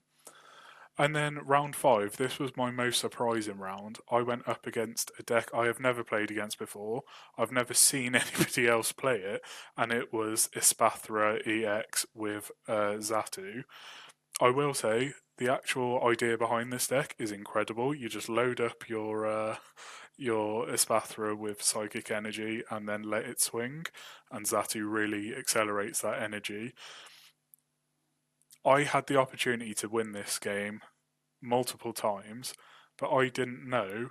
And then round 5, this was my most surprising round. I went up against a deck I have never played against before. I've never seen anybody else play it, and it was Espathra EX with Xatu. I will say, the actual idea behind this deck is incredible. You just load up your Espathra with Psychic Energy and then let it swing, and Xatu really accelerates that energy. I had the opportunity to win this game multiple times, but I didn't know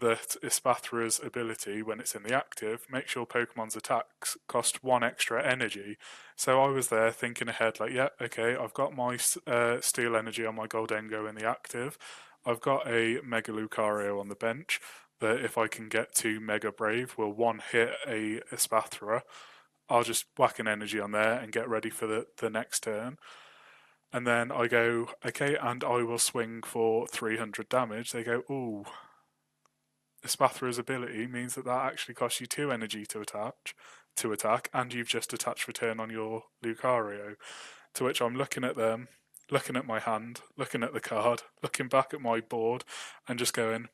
that Espathra's ability, when it's in the active, makes your Pokemon's attacks cost 1 extra energy. So I was there thinking ahead, like, yeah, okay, I've got my Steel Energy on my Goldengo in the active. I've got a Mega Lucario on the bench that if I can get to Mega Brave will 1-hit a Espathra. I'll just whack an energy on there and get ready for the next turn. And then I go, okay, and I will swing for 300 damage. They go, ooh, Espathra's ability means that actually costs you 2 energy to attack, and you've just attached return on your Lucario. To which I'm looking at them, looking at my hand, looking at the card, looking back at my board, and just going,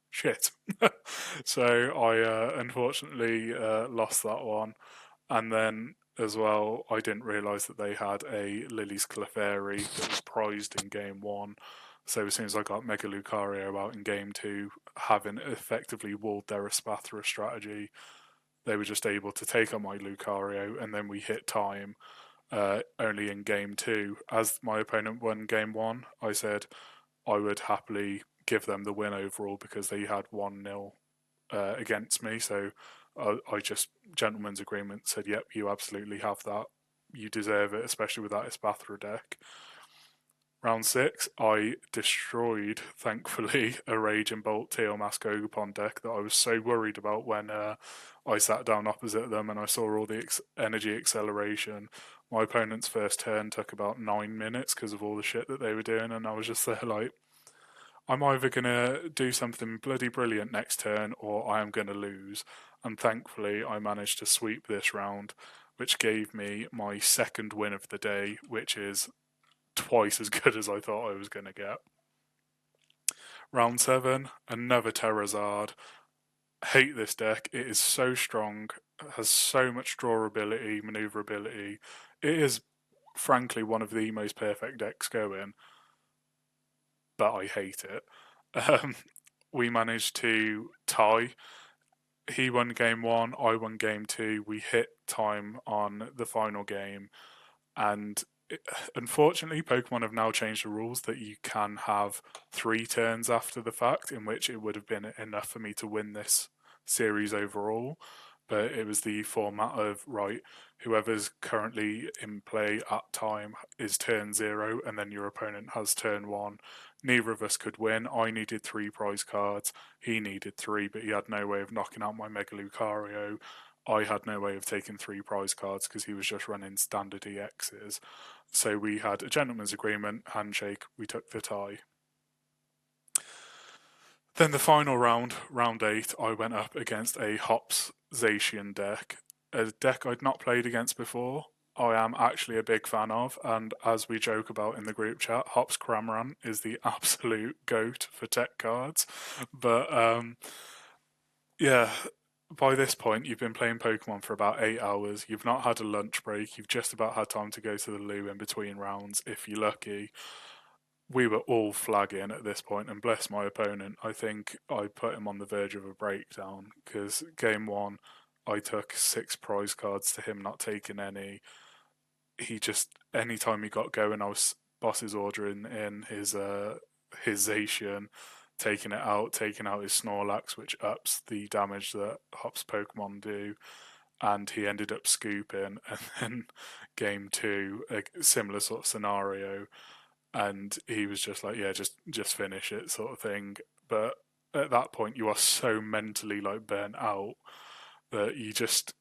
shit. So I unfortunately lost that one. And then as well, I didn't realise that they had a Lily's Clefairy that was prized in game 1. So as soon as I got Mega Lucario out in game 2, having effectively walled their Espathra strategy, they were just able to take on my Lucario, and then we hit time only in game 2. As my opponent won game 1, I said I would happily give them the win overall because they had 1-0 against me. So I just, gentleman's agreement, said, yep, you absolutely have that. You deserve it, especially with that Espathra deck. Round 6, I destroyed, thankfully, a Raging Bolt Teal Mask Ogerpon deck that I was so worried about when I sat down opposite them and I saw all the energy acceleration. My opponent's first turn took about 9 minutes because of all the shit that they were doing, and I was just there like, I'm either going to do something bloody brilliant next turn or I am going to lose. And thankfully, I managed to sweep this round, which gave me my second win of the day, which is twice as good as I thought I was going to get. Round 7, another Terrazard. Hate this deck. It is so strong, has so much drawability, maneuverability. It is, frankly, one of the most perfect decks going, but I hate it. We managed to tie. He won game 1, I won game 2. We hit time on the final game, and unfortunately, Pokemon have now changed the rules that you can have 3 turns after the fact, in which it would have been enough for me to win this series overall. But it was the format of, right, whoever's currently in play at time is turn 0, and then your opponent has turn 1. Neither of us could win. I needed 3 prize cards. He needed 3, but he had no way of knocking out my Mega Lucario. I had no way of taking 3 prize cards because he was just running standard EXs. So we had a gentleman's agreement, handshake, we took the tie. Then the final round, round 8, I went up against a Hops Zacian deck, a deck I'd not played against before. I am actually a big fan of, and as we joke about in the group chat, Hops Cramorant is the absolute goat for tech cards. But yeah, by this point, you've been playing Pokemon for about 8 hours. You've not had a lunch break. You've just about had time to go to the loo in between rounds, if you're lucky. We were all flagging at this point, and bless my opponent, I think I put him on the verge of a breakdown, because game 1, I took 6 prize cards to him not taking any. He just, anytime he got going, I was bosses ordering in his Zacian, taking out his Snorlax, which ups the damage that Hops Pokemon do, and he ended up scooping. And then game 2, a similar sort of scenario, and he was just like, yeah, just finish it, sort of thing. But at that point, you are so mentally like burnt out that you just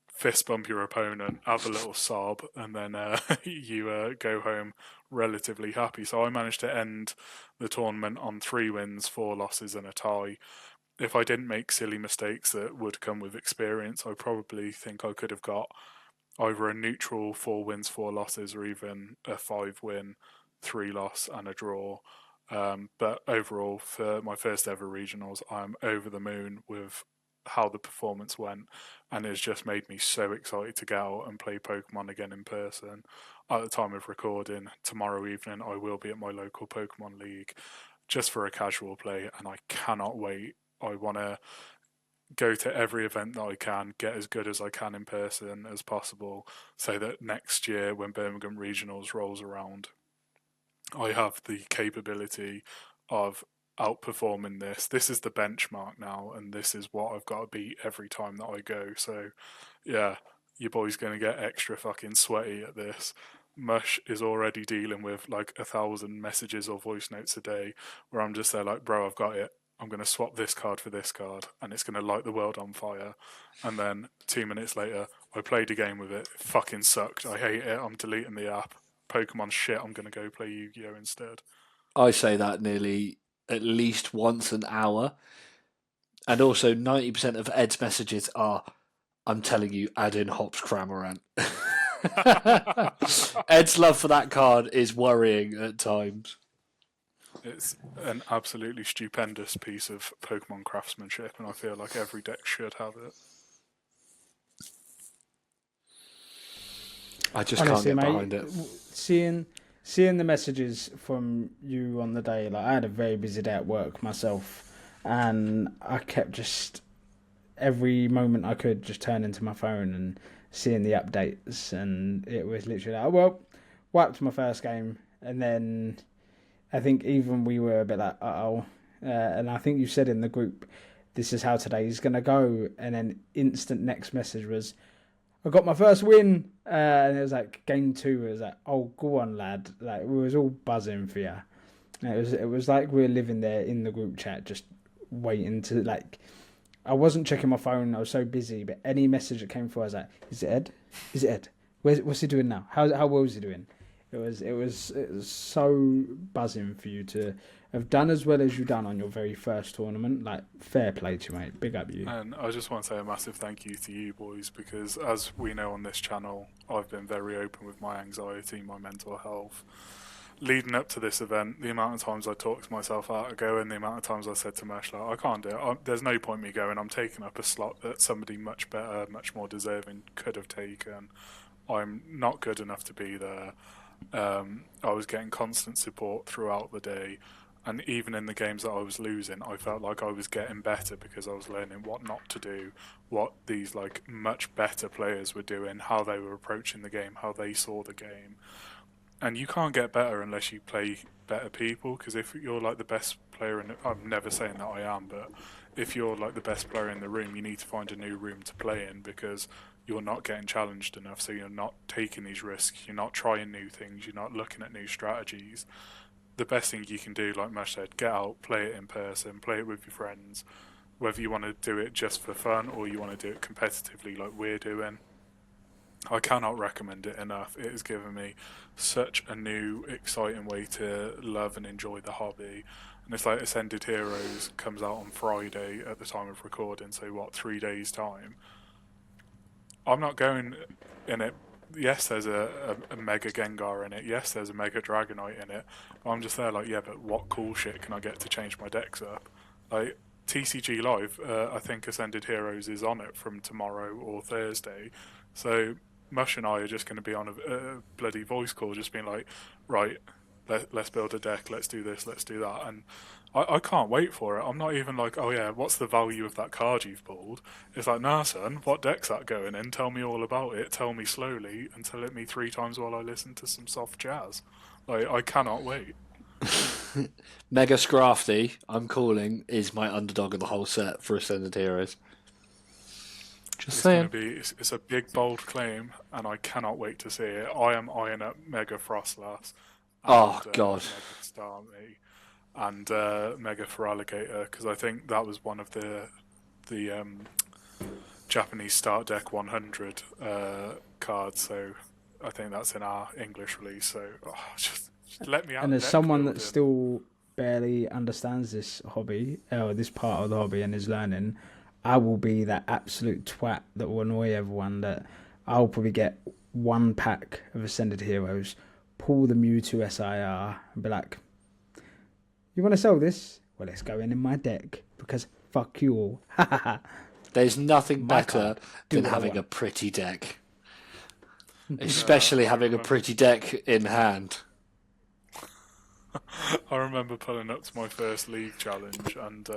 fist bump your opponent, have a little sob, and then you go home relatively happy. So I managed to end the tournament on 3 wins, 4 losses, and a tie. If I didn't make silly mistakes that would come with experience, I probably think I could have got either a neutral 4 wins, 4 losses, or even a 5 win, 3 loss, and a draw. But overall, for my first ever regionals, I'm over the moon with how the performance went, and it's just made me so excited to get out and play Pokemon again in person. At the time of recording, tomorrow evening I will be at my local Pokemon League just for a casual play, and I cannot wait. I want to go to every event that I can, get as good as I can in person as possible, so that next year when Birmingham Regionals rolls around, I have the capability of outperforming this. This is the benchmark now, and this is what I've got to beat every time that I go. So yeah, your boy's going to get extra fucking sweaty at this. Mush is already dealing with like 1,000 messages or voice notes a day where I'm just there like, bro, I've got it. I'm going to swap this card for this card, and it's going to light the world on fire. And then 2 minutes later, I played a game with it. It fucking sucked. I hate it. I'm deleting the app. Pokemon shit. I'm going to go play Yu-Gi-Oh instead. I say that nearly at least once an hour. And also 90% of Ed's messages are, I'm telling you, add in Hops Cramorant. Ed's love for that card is worrying at times. It's an absolutely stupendous piece of Pokemon craftsmanship, and I feel like every deck should have it. I just Honestly, can't get mate, behind it. Seeing the messages from you on the day, like I had a very busy day at work myself, and I kept just every moment I could just turn into my phone and seeing the updates, and it was literally like, well, wiped my first game, and then I think even we were a bit like, and I think you said in the group, this is how today's gonna go, and then instant next message was, I got my first win, and it was like game 2. It was like, oh, go on, lad! Like we was all buzzing for you. And it was like we were living there in the group chat, just waiting to like. I wasn't checking my phone. I was so busy, but any message that came through, I was like, "Is it Ed? Is it Ed? What's he doing now? How well is he doing?" It was so buzzing for you to have done as well as you done on your very first tournament. Like, fair play to you, mate. Big up you. And I just want to say a massive thank you to you boys, because as we know on this channel, I've been very open with my anxiety, my mental health. Leading up to this event, the amount of times I talked myself out of going, the amount of times I said to Mush, like, I can't do it. There's no point me going. I'm taking up a slot that somebody much better, much more deserving could have taken. I'm not good enough to be there. I was getting constant support throughout the day, and even in the games that I was losing, I felt like I was getting better because I was learning what not to do, what these like much better players were doing, how they were approaching the game, how they saw the game. and you can't get better unless you play better people. Because if you're like the best player I'm never saying that I am, but if you're like the best player in the room, you need to find a new room to play in because you're not getting challenged enough. So you're not taking these risks. You're not trying new things. You're not looking at new strategies. The best thing you can do, like Mush said, get out, play it in person, play it with your friends. Whether you want to do it just for fun or you want to do it competitively like we're doing. I cannot recommend it enough. It has given me such a new, exciting way to love and enjoy the hobby. And it's like Ascended Heroes comes out on Friday at the time of recording, so what, 3 days' time? I'm not going in it. Yes, there's a Mega Gengar in it. Yes, there's a Mega Dragonite in it. I'm just there like, yeah, but what cool shit can I get to change my decks up? Like, TCG Live, I think Ascended Heroes is on it from tomorrow or Thursday. So Mush and I are just going to be on a bloody voice call, just being like, right, let's build a deck, let's do this, let's do that. And I can't wait for it. I'm not even like, oh yeah, what's the value of that card you've pulled? It's like, nah, son, what deck's that going in? Tell me all about it. Tell me slowly and tell it me 3 times while I listen to some soft jazz. Like, I cannot wait. Mega Scrafty, I'm calling, is my underdog of the whole set for Ascended Heroes. Just saying. It's a big, bold claim, and I cannot wait to see it. I am eyeing up Mega Frostlass. Oh, God. Mega Starmie and Mega Feraligatr, because I think that was one of the Japanese Start Deck 100 cards, so I think that's in our English release, so just let me out. And as someone that still barely understands this hobby, or this part of the hobby, and is learning, I will be that absolute twat that will annoy everyone. That I'll probably get 1 pack of Ascended Heroes, pull the Mewtwo SIR, and be like, "You want to sell this? Well, let's go in my deck because fuck you all." There's nothing better than having a pretty deck, especially having a pretty deck in hand. I remember pulling up to my first league challenge, and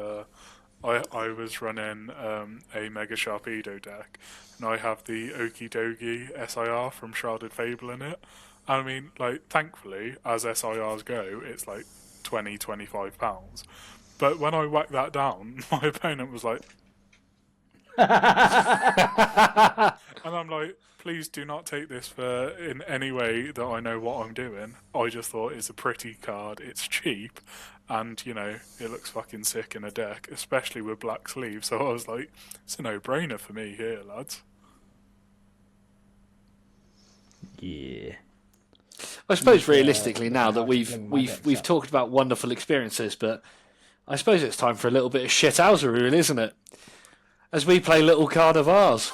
I was running a Mega Sharpedo deck, and I have the Okie Dokie SIR from Shrouded Fable in it. I mean, like, thankfully, as SIRs go, it's like £20-25. But when I whacked that down, my opponent was like... and I'm like, please do not take this for in any way that I know what I'm doing. I just thought it's a pretty card, it's cheap, and, you know, it looks fucking sick in a deck, especially with black sleeves. So I was like, it's a no-brainer for me here, lads. Yeah. I suppose realistically now that we've talked about wonderful experiences, but I suppose it's time for a little bit of shithousery, isn't it? As we play Little Card of Ours.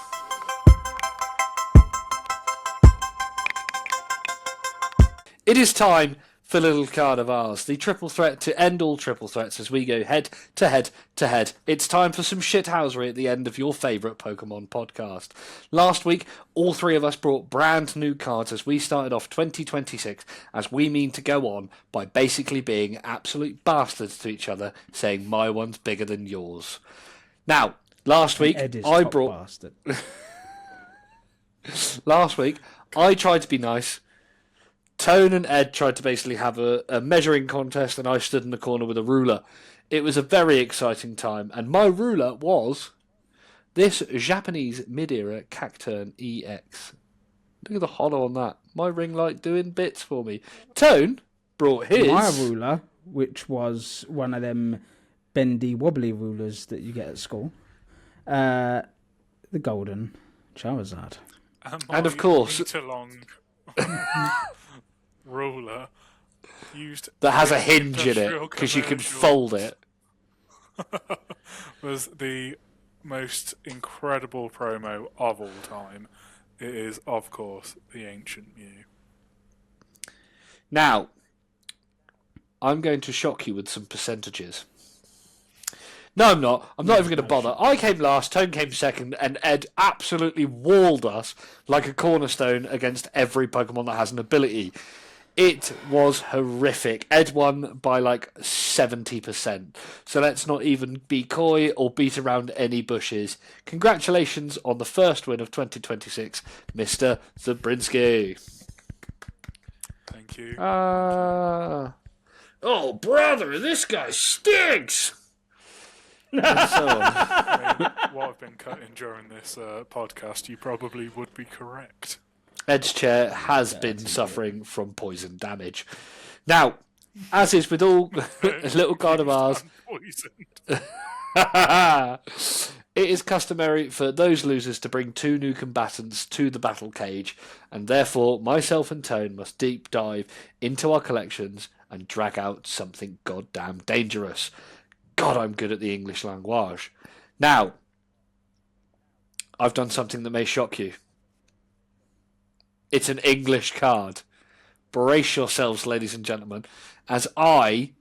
It is time for Little Card of Ours, the triple threat to end all triple threats as we go head to head to head. It's time for some shithousery at the end of your favourite Pokemon podcast. Last week, all 3 of us brought brand new cards as we started off 2026, as we mean to go on by basically being absolute bastards to each other, saying my one's bigger than yours. Now, last week, Last week, I tried to be nice. Tone and Ed tried to basically have a measuring contest, and I stood in the corner with a ruler. It was a very exciting time, and my ruler was this Japanese mid-era Cacturn EX. Look at the hollow on that. My ring light doing bits for me. Tone brought his... My ruler, which was one of them bendy wobbly rulers that you get at school. The golden Charizard. And of course... meter-long ruler used that has a hinge in it because you can fold it. Was the most incredible promo of all time. It is, of course, the Ancient Mew. Now, I'm going to shock you with some percentages. No, I'm not. I'm not even going to bother. I came last, Tone came second, and Ed absolutely walled us like a cornerstone against every Pokemon that has an ability. It was horrific. Ed won by like 70%. So let's not even be coy or beat around any bushes. Congratulations on the first win of 2026, Mr. Zabrinski. Thank you. Oh, brother, this guy stinks! And so on. I mean, what I've been cutting during this podcast, you probably would be correct. Ed's chair has been suffering from poison damage. Now, as is with all little card of ours, Poisoned. it is customary for those losers to bring 2 new combatants to the battle cage, and therefore myself and Tone must deep dive into our collections and drag out something goddamn dangerous. God, I'm good at the English language. Now, I've done something that may shock you. It's an English card. Brace yourselves, ladies and gentlemen, as I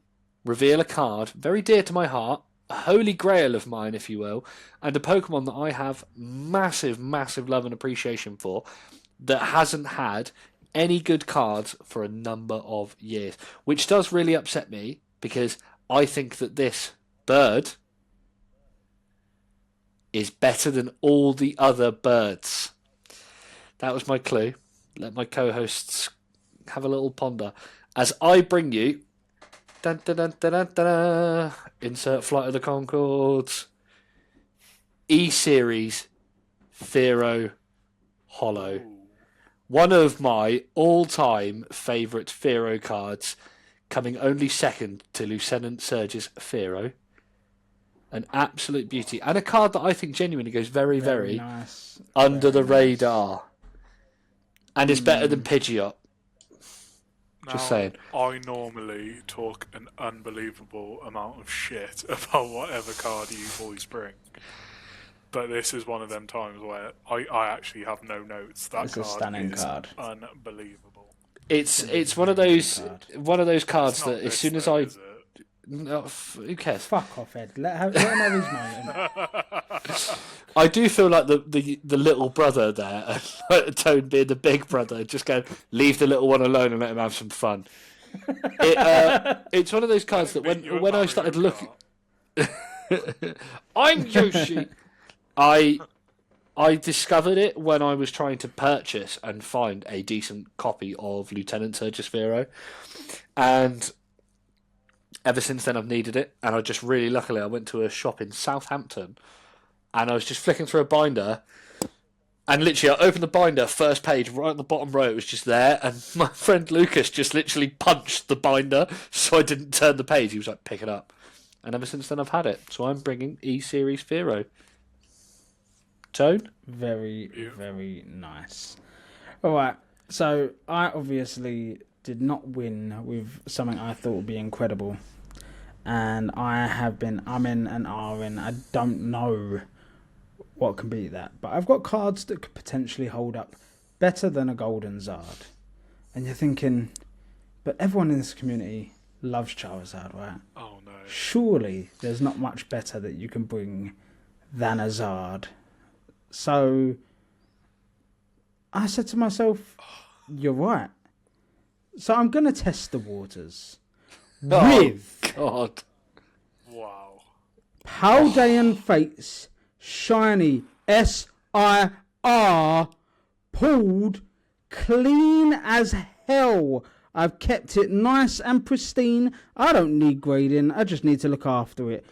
reveal a card very dear to my heart, a holy grail of mine, if you will, and a Pokemon that I have massive, massive love and appreciation for, that hasn't had any good cards for a number of years, which does really upset me, because I think that this bird is better than all the other birds. That was my clue. Let my co-hosts have a little ponder as I bring you dun, dun, dun, dun, dun, dun, insert Flight of the Conchords E-Series Fero Hollow. One of my all-time favourite Fero cards, coming only second to Lieutenant Surge's Fero. An absolute beauty. And a card that I think genuinely goes very, very nice. under the Very radar. And it's better than Pidgeot. Just saying. I normally talk an unbelievable amount of shit about whatever card you boys bring. But this is one of them times where I actually have no notes. That It's card a stunning is card. unbelievable. It's one of those cards It's not that as this soon as though, I is it? no, who cares? Fuck off, Ed. Let him have his moment. I do feel like the little brother there, Tone being the big brother, just go leave the little one alone and let him have some fun. It's one of those cards that when I started looking, I'm Yoshi. I discovered it when I was trying to purchase and find a decent copy of Lieutenant Surge's Fero, and ever since then I've needed it. And I just really luckily I went to a shop in Southampton, and I was just flicking through a binder, and literally I opened the binder, first page, right at the bottom row, it was just there, and my friend Lucas just literally punched the binder so I didn't turn the page. He was like, pick it up. And ever since then I've had it. So I'm bringing E-Series Fero. Tone? Very, very nice. Alright, so I obviously did not win with something I thought would be incredible. And I have been umming and ahhing. I don't know what can beat that. But I've got cards that could potentially hold up better than a Golden Zard. And you're thinking, but everyone in this community loves Charizard, right? Oh no. Surely there's not much better that you can bring than a Zard. So I said to myself, you're right. So I'm going to test the waters with God. Wow. Paldean Fates Shiny SIR pulled clean as hell. I've kept it nice and pristine. I don't need grading. I just need to look after it.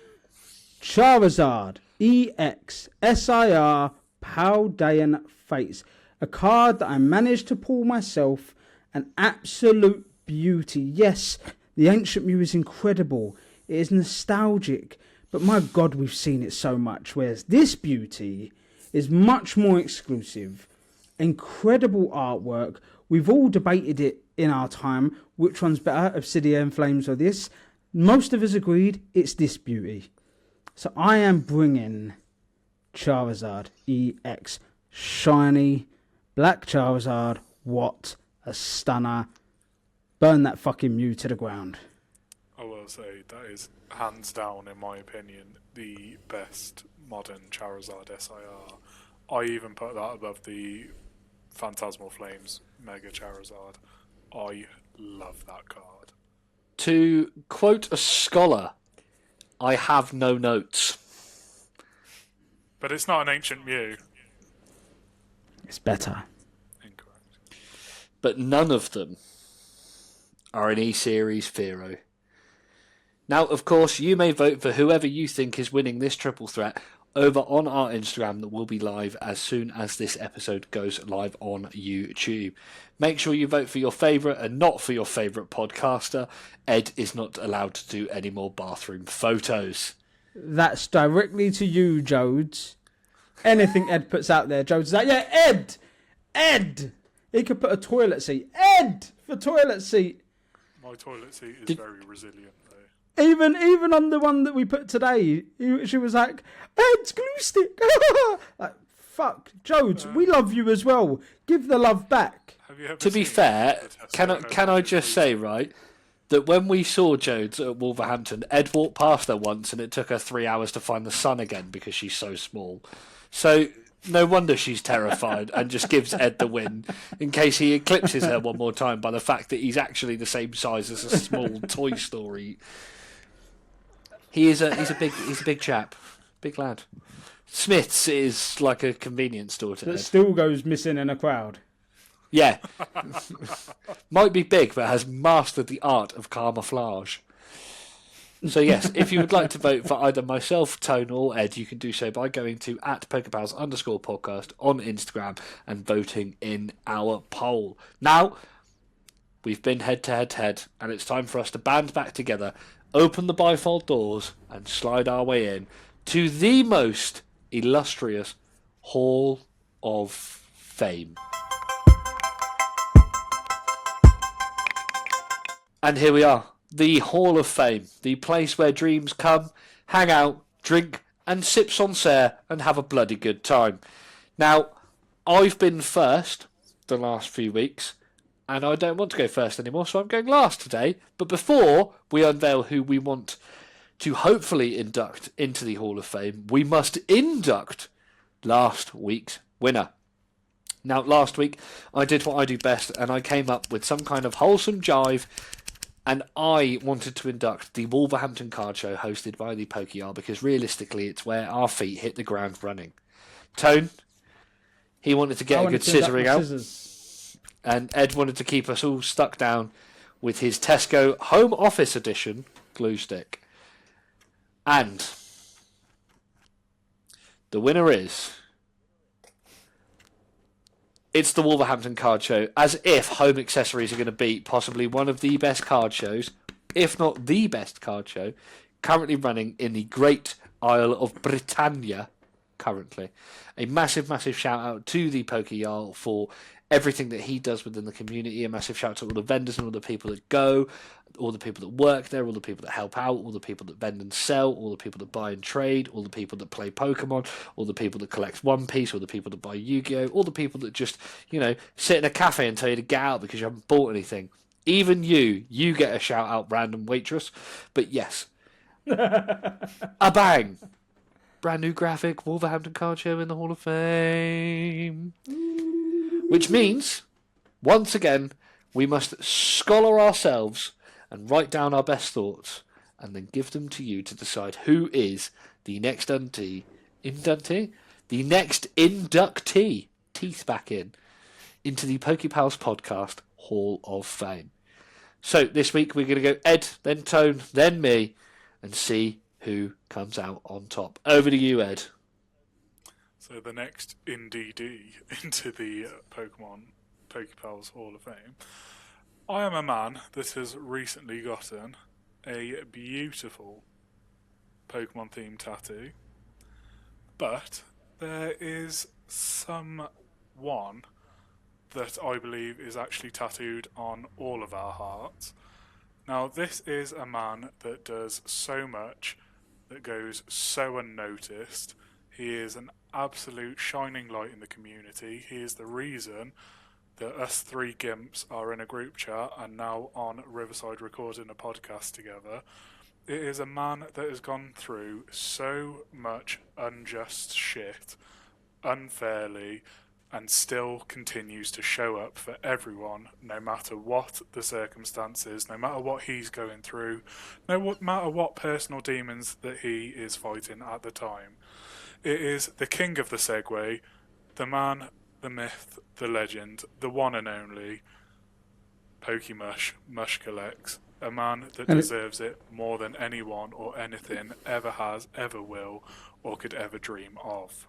Charizard EX SIR Paldean Fates. A card that I managed to pull myself. An absolute beauty. Yes, the Ancient Mew is incredible. It is nostalgic. But my God, we've seen it so much. Whereas this beauty is much more exclusive. Incredible artwork. We've all debated it in our time. Which one's better, Obsidian Flames or this? Most of us agreed it's this beauty. So I am bringing Charizard EX Shiny Black Charizard. What a stunner. Burn that fucking Mew to the ground. I will say that is hands down, in my opinion, the best modern Charizard SIR. I even put that above the Phantasmal Flames Mega Charizard. I love that card. To quote a scholar, I have no notes. But it's not an Ancient Mew. It's better. Incorrect. But none of them are an E-Series Fero. Now, of course, you may vote for whoever you think is winning this triple threat over on our Instagram that will be live as soon as this episode goes live on YouTube. Make sure you vote for your favourite and not for your favourite podcaster. Ed is not allowed to do any more bathroom photos. That's directly to you, Jodes. Anything Ed puts out there, Jodes is like, yeah, Ed! He could put a toilet seat. Ed! For toilet seat. My toilet seat is very resilient, though. Even on the one that we put today, she was like, Ed's glue stick. Like, fuck, Jodes, we love you as well. Give the love back. To be fair, can I just say, right, that when we saw Jodes at Wolverhampton, Ed walked past her once and it took her 3 hours to find the sun again because she's so small. So no wonder she's terrified and just gives Ed the win in case he eclipses her one more time by the fact that he's actually the same size as a small Toy Story. He's a big chap, big lad. Smith's is like a convenience store to Ed. That still goes missing in a crowd. Yeah. Might be big, but has mastered the art of camouflage. So yes, if you would like to vote for either myself, Tone, or Ed, you can do so by going to @PokéPals_podcast on Instagram and voting in our poll. Now, we've been head to head, and it's time for us to band back together, open the bifold doors, and slide our way in to the most illustrious Hall of Fame. And here we are, the Hall of Fame, the place where dreams come, hang out, drink, and sip Sancerre and have a bloody good time. Now, I've been first the last few weeks, and I don't want to go first anymore, so I'm going last today. But before we unveil who we want to hopefully induct into the Hall of Fame, we must induct last week's winner. Now, last week, I did what I do best, and I came up with some kind of wholesome jive, and I wanted to induct the Wolverhampton Card Show hosted by the PokéPals because realistically it's where our feet hit the ground running. Tone, he wanted to get a good scissoring out. And Ed wanted to keep us all stuck down with his Tesco Home Office Edition glue stick. And the winner is... It's the Wolverhampton Card Show, as if home accessories are going to beat possibly one of the best card shows, if not the best card show, currently running in the great Isle of Britannia currently. A massive, massive shout out to the PokéPals for everything that he does within the community. A massive shout out to all the vendors and all the people that go, all the people that work there, all the people that help out, all the people that vend and sell, all the people that buy and trade, all the people that play Pokemon, all the people that collect One Piece, all the people that buy Yu-Gi-Oh, all the people that just, sit in a cafe and tell you to get out because you haven't bought anything. Even you get a shout out, random waitress. But yes, a bang. Brand new graphic, Wolverhampton Card Show in the Hall of Fame. Which means, once again, we must scholar ourselves and write down our best thoughts and then give them to you to decide who is the next inductee, teeth back into the PokéPals Podcast Hall of Fame. So this week we're going to go Ed, then Tone, then me, and see who comes out on top. Over to you, Ed. So the next NDD into the PokéPals Hall of Fame. I am a man that has recently gotten a beautiful Pokemon themed tattoo, but there is someone that I believe is actually tattooed on all of our hearts. Now, this is a man that does so much that goes so unnoticed. He is an absolute shining light in the community. He is the reason that us three gimps are in a group chat and now on Riverside recording a podcast together. It is a man that has gone through so much unjust shit, unfairly, and still continues to show up for everyone, no matter what the circumstances, no matter what he's going through, no matter what personal demons that he is fighting at the time. It is the king of the Segway, the man, the myth, the legend, the one and only, PokeMush, Mush Collects, a man that And deserves it more than anyone or anything ever has, ever will, or could ever dream of.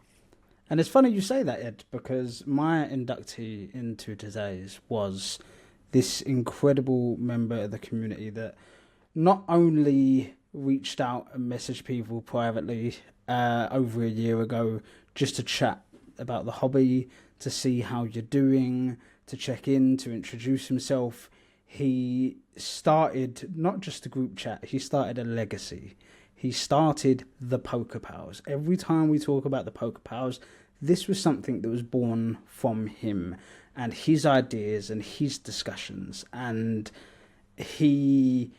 And it's funny you say that, Ed, because my inductee into today's was this incredible member of the community that not only reached out and messaged people privately over a year ago just to chat about the hobby, to see how you're doing, to check in, to introduce himself. He started not just a group chat, he started a legacy. He started the PokéPals. Every time we talk about the PokéPals, this was something that was born from him and his ideas and his discussions. And he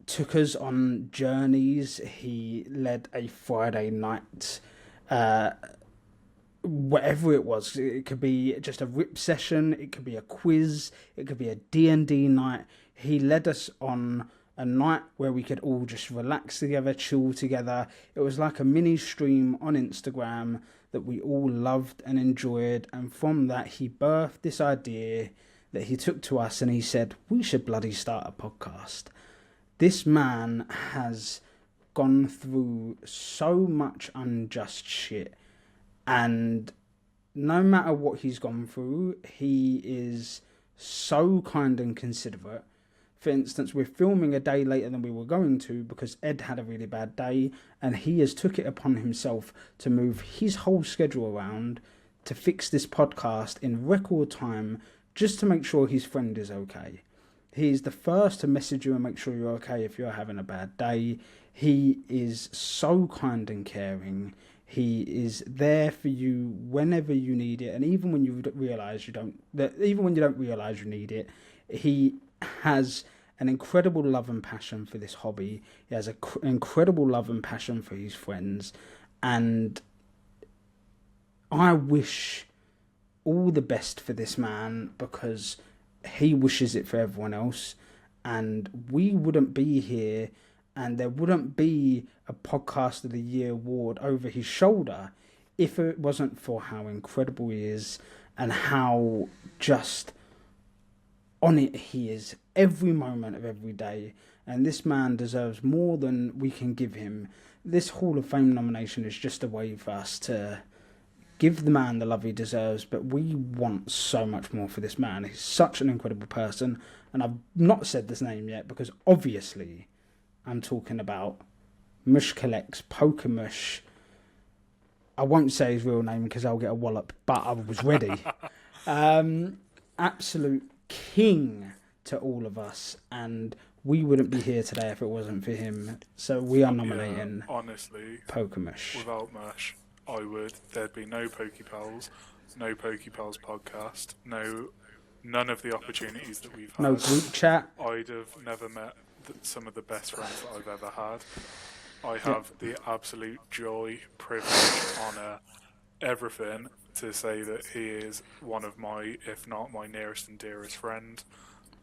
took us on journeys. He led a Friday night, whatever it was. It could be just a rip session. It could be a quiz. It could be a D&D night. He led us on a night where we could all just relax together, chill together. It was like a mini stream on Instagram that we all loved and enjoyed. And from that, he birthed this idea that he took to us and he said, we should bloody start a podcast. This man has gone through so much unjust shit. And no matter what he's gone through, he is so kind and considerate. For instance, we're filming a day later than we were going to because Ed had a really bad day and he has took it upon himself to move his whole schedule around to fix this podcast in record time just to make sure his friend is okay. He's the first to message you and make sure you're okay if you're having a bad day. He is so kind and caring. He is there for you whenever you need it, and even when you realize you don't. Even when you don't realize you need it, he has an incredible love and passion for this hobby. He has an incredible love and passion for his friends, and I wish all the best for this man because he wishes it for everyone else, and we wouldn't be here and there wouldn't be a Podcast of the Year award over his shoulder if it wasn't for how incredible he is and how just on it he is every moment of every day. And this man deserves more than we can give him. This Hall of Fame nomination is just a way for us to give the man the love he deserves, but we want so much more for this man. He's such an incredible person, and I've not said this name yet because obviously I'm talking about Mush Collects, PokéMush. I won't say his real name because I'll get a wallop, but I was ready. Absolute king to all of us, and we wouldn't be here today if it wasn't for him. So we are nominating honestly, PokéMush. Without Mush, there'd be no PokéPals, no PokéPals podcast, none of the opportunities that we've had. No group chat. I'd have never met some of the best friends that I've ever had. I have the absolute joy, privilege, honour, everything to say that he is one of my, if not my nearest and dearest friend.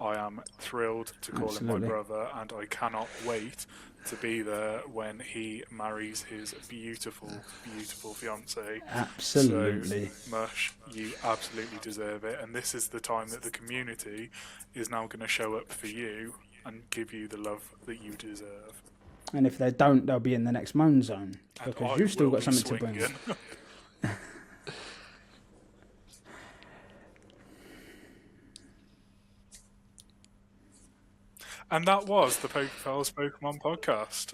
I am thrilled to call him my brother, and I cannot wait to be there when he marries his beautiful, beautiful fiancée. Absolutely. So, Mush, you absolutely deserve it, and this is the time that the community is now going to show up for you and give you the love that you deserve. And if they don't, they'll be in the next moan zone because you've still got something to bring. And that was the PokéPals Pokemon Podcast.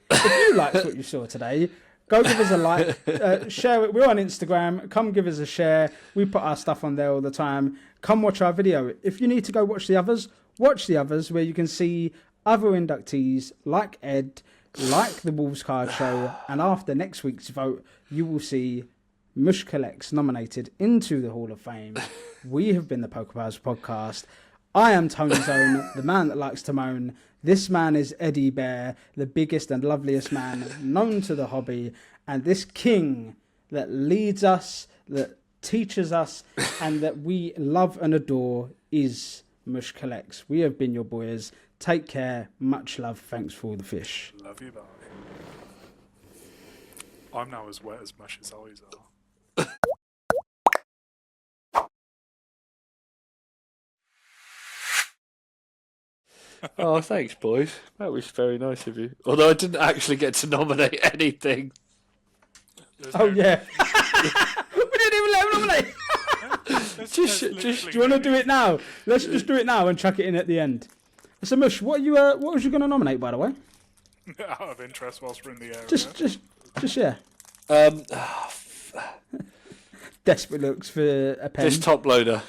If you liked what you saw today, go give us a like, share it. We're on Instagram. Come give us a share. We put our stuff on there all the time. Come watch our video. If you need to go watch the others where you can see other inductees like Ed, like the Wolves Card Show, and after next week's vote, you will see Mush Collects nominated into the Hall of Fame. We have been the PokéPals Podcast. I am Tony Zone, the man that likes to moan. This man is Eddie Bear, the biggest and loveliest man known to the hobby, and this king that leads us, that teaches us, and that we love and adore is Mush Collects. We have been your boys. Take care. Much love. Thanks for all the fish. Love you, bye. I'm now as wet as Mush's eyes are. Oh, thanks, boys. That was very nice of you. Although I didn't actually get to nominate anything. Oh yeah. We didn't even let him nominate. Just Do you want to do it now? Let's just do it now and chuck it in at the end. So Mush, what was you going to nominate, by the way? Out of interest, whilst we're in the area. Just yeah. Um, Desperate looks for a pen. This top loader.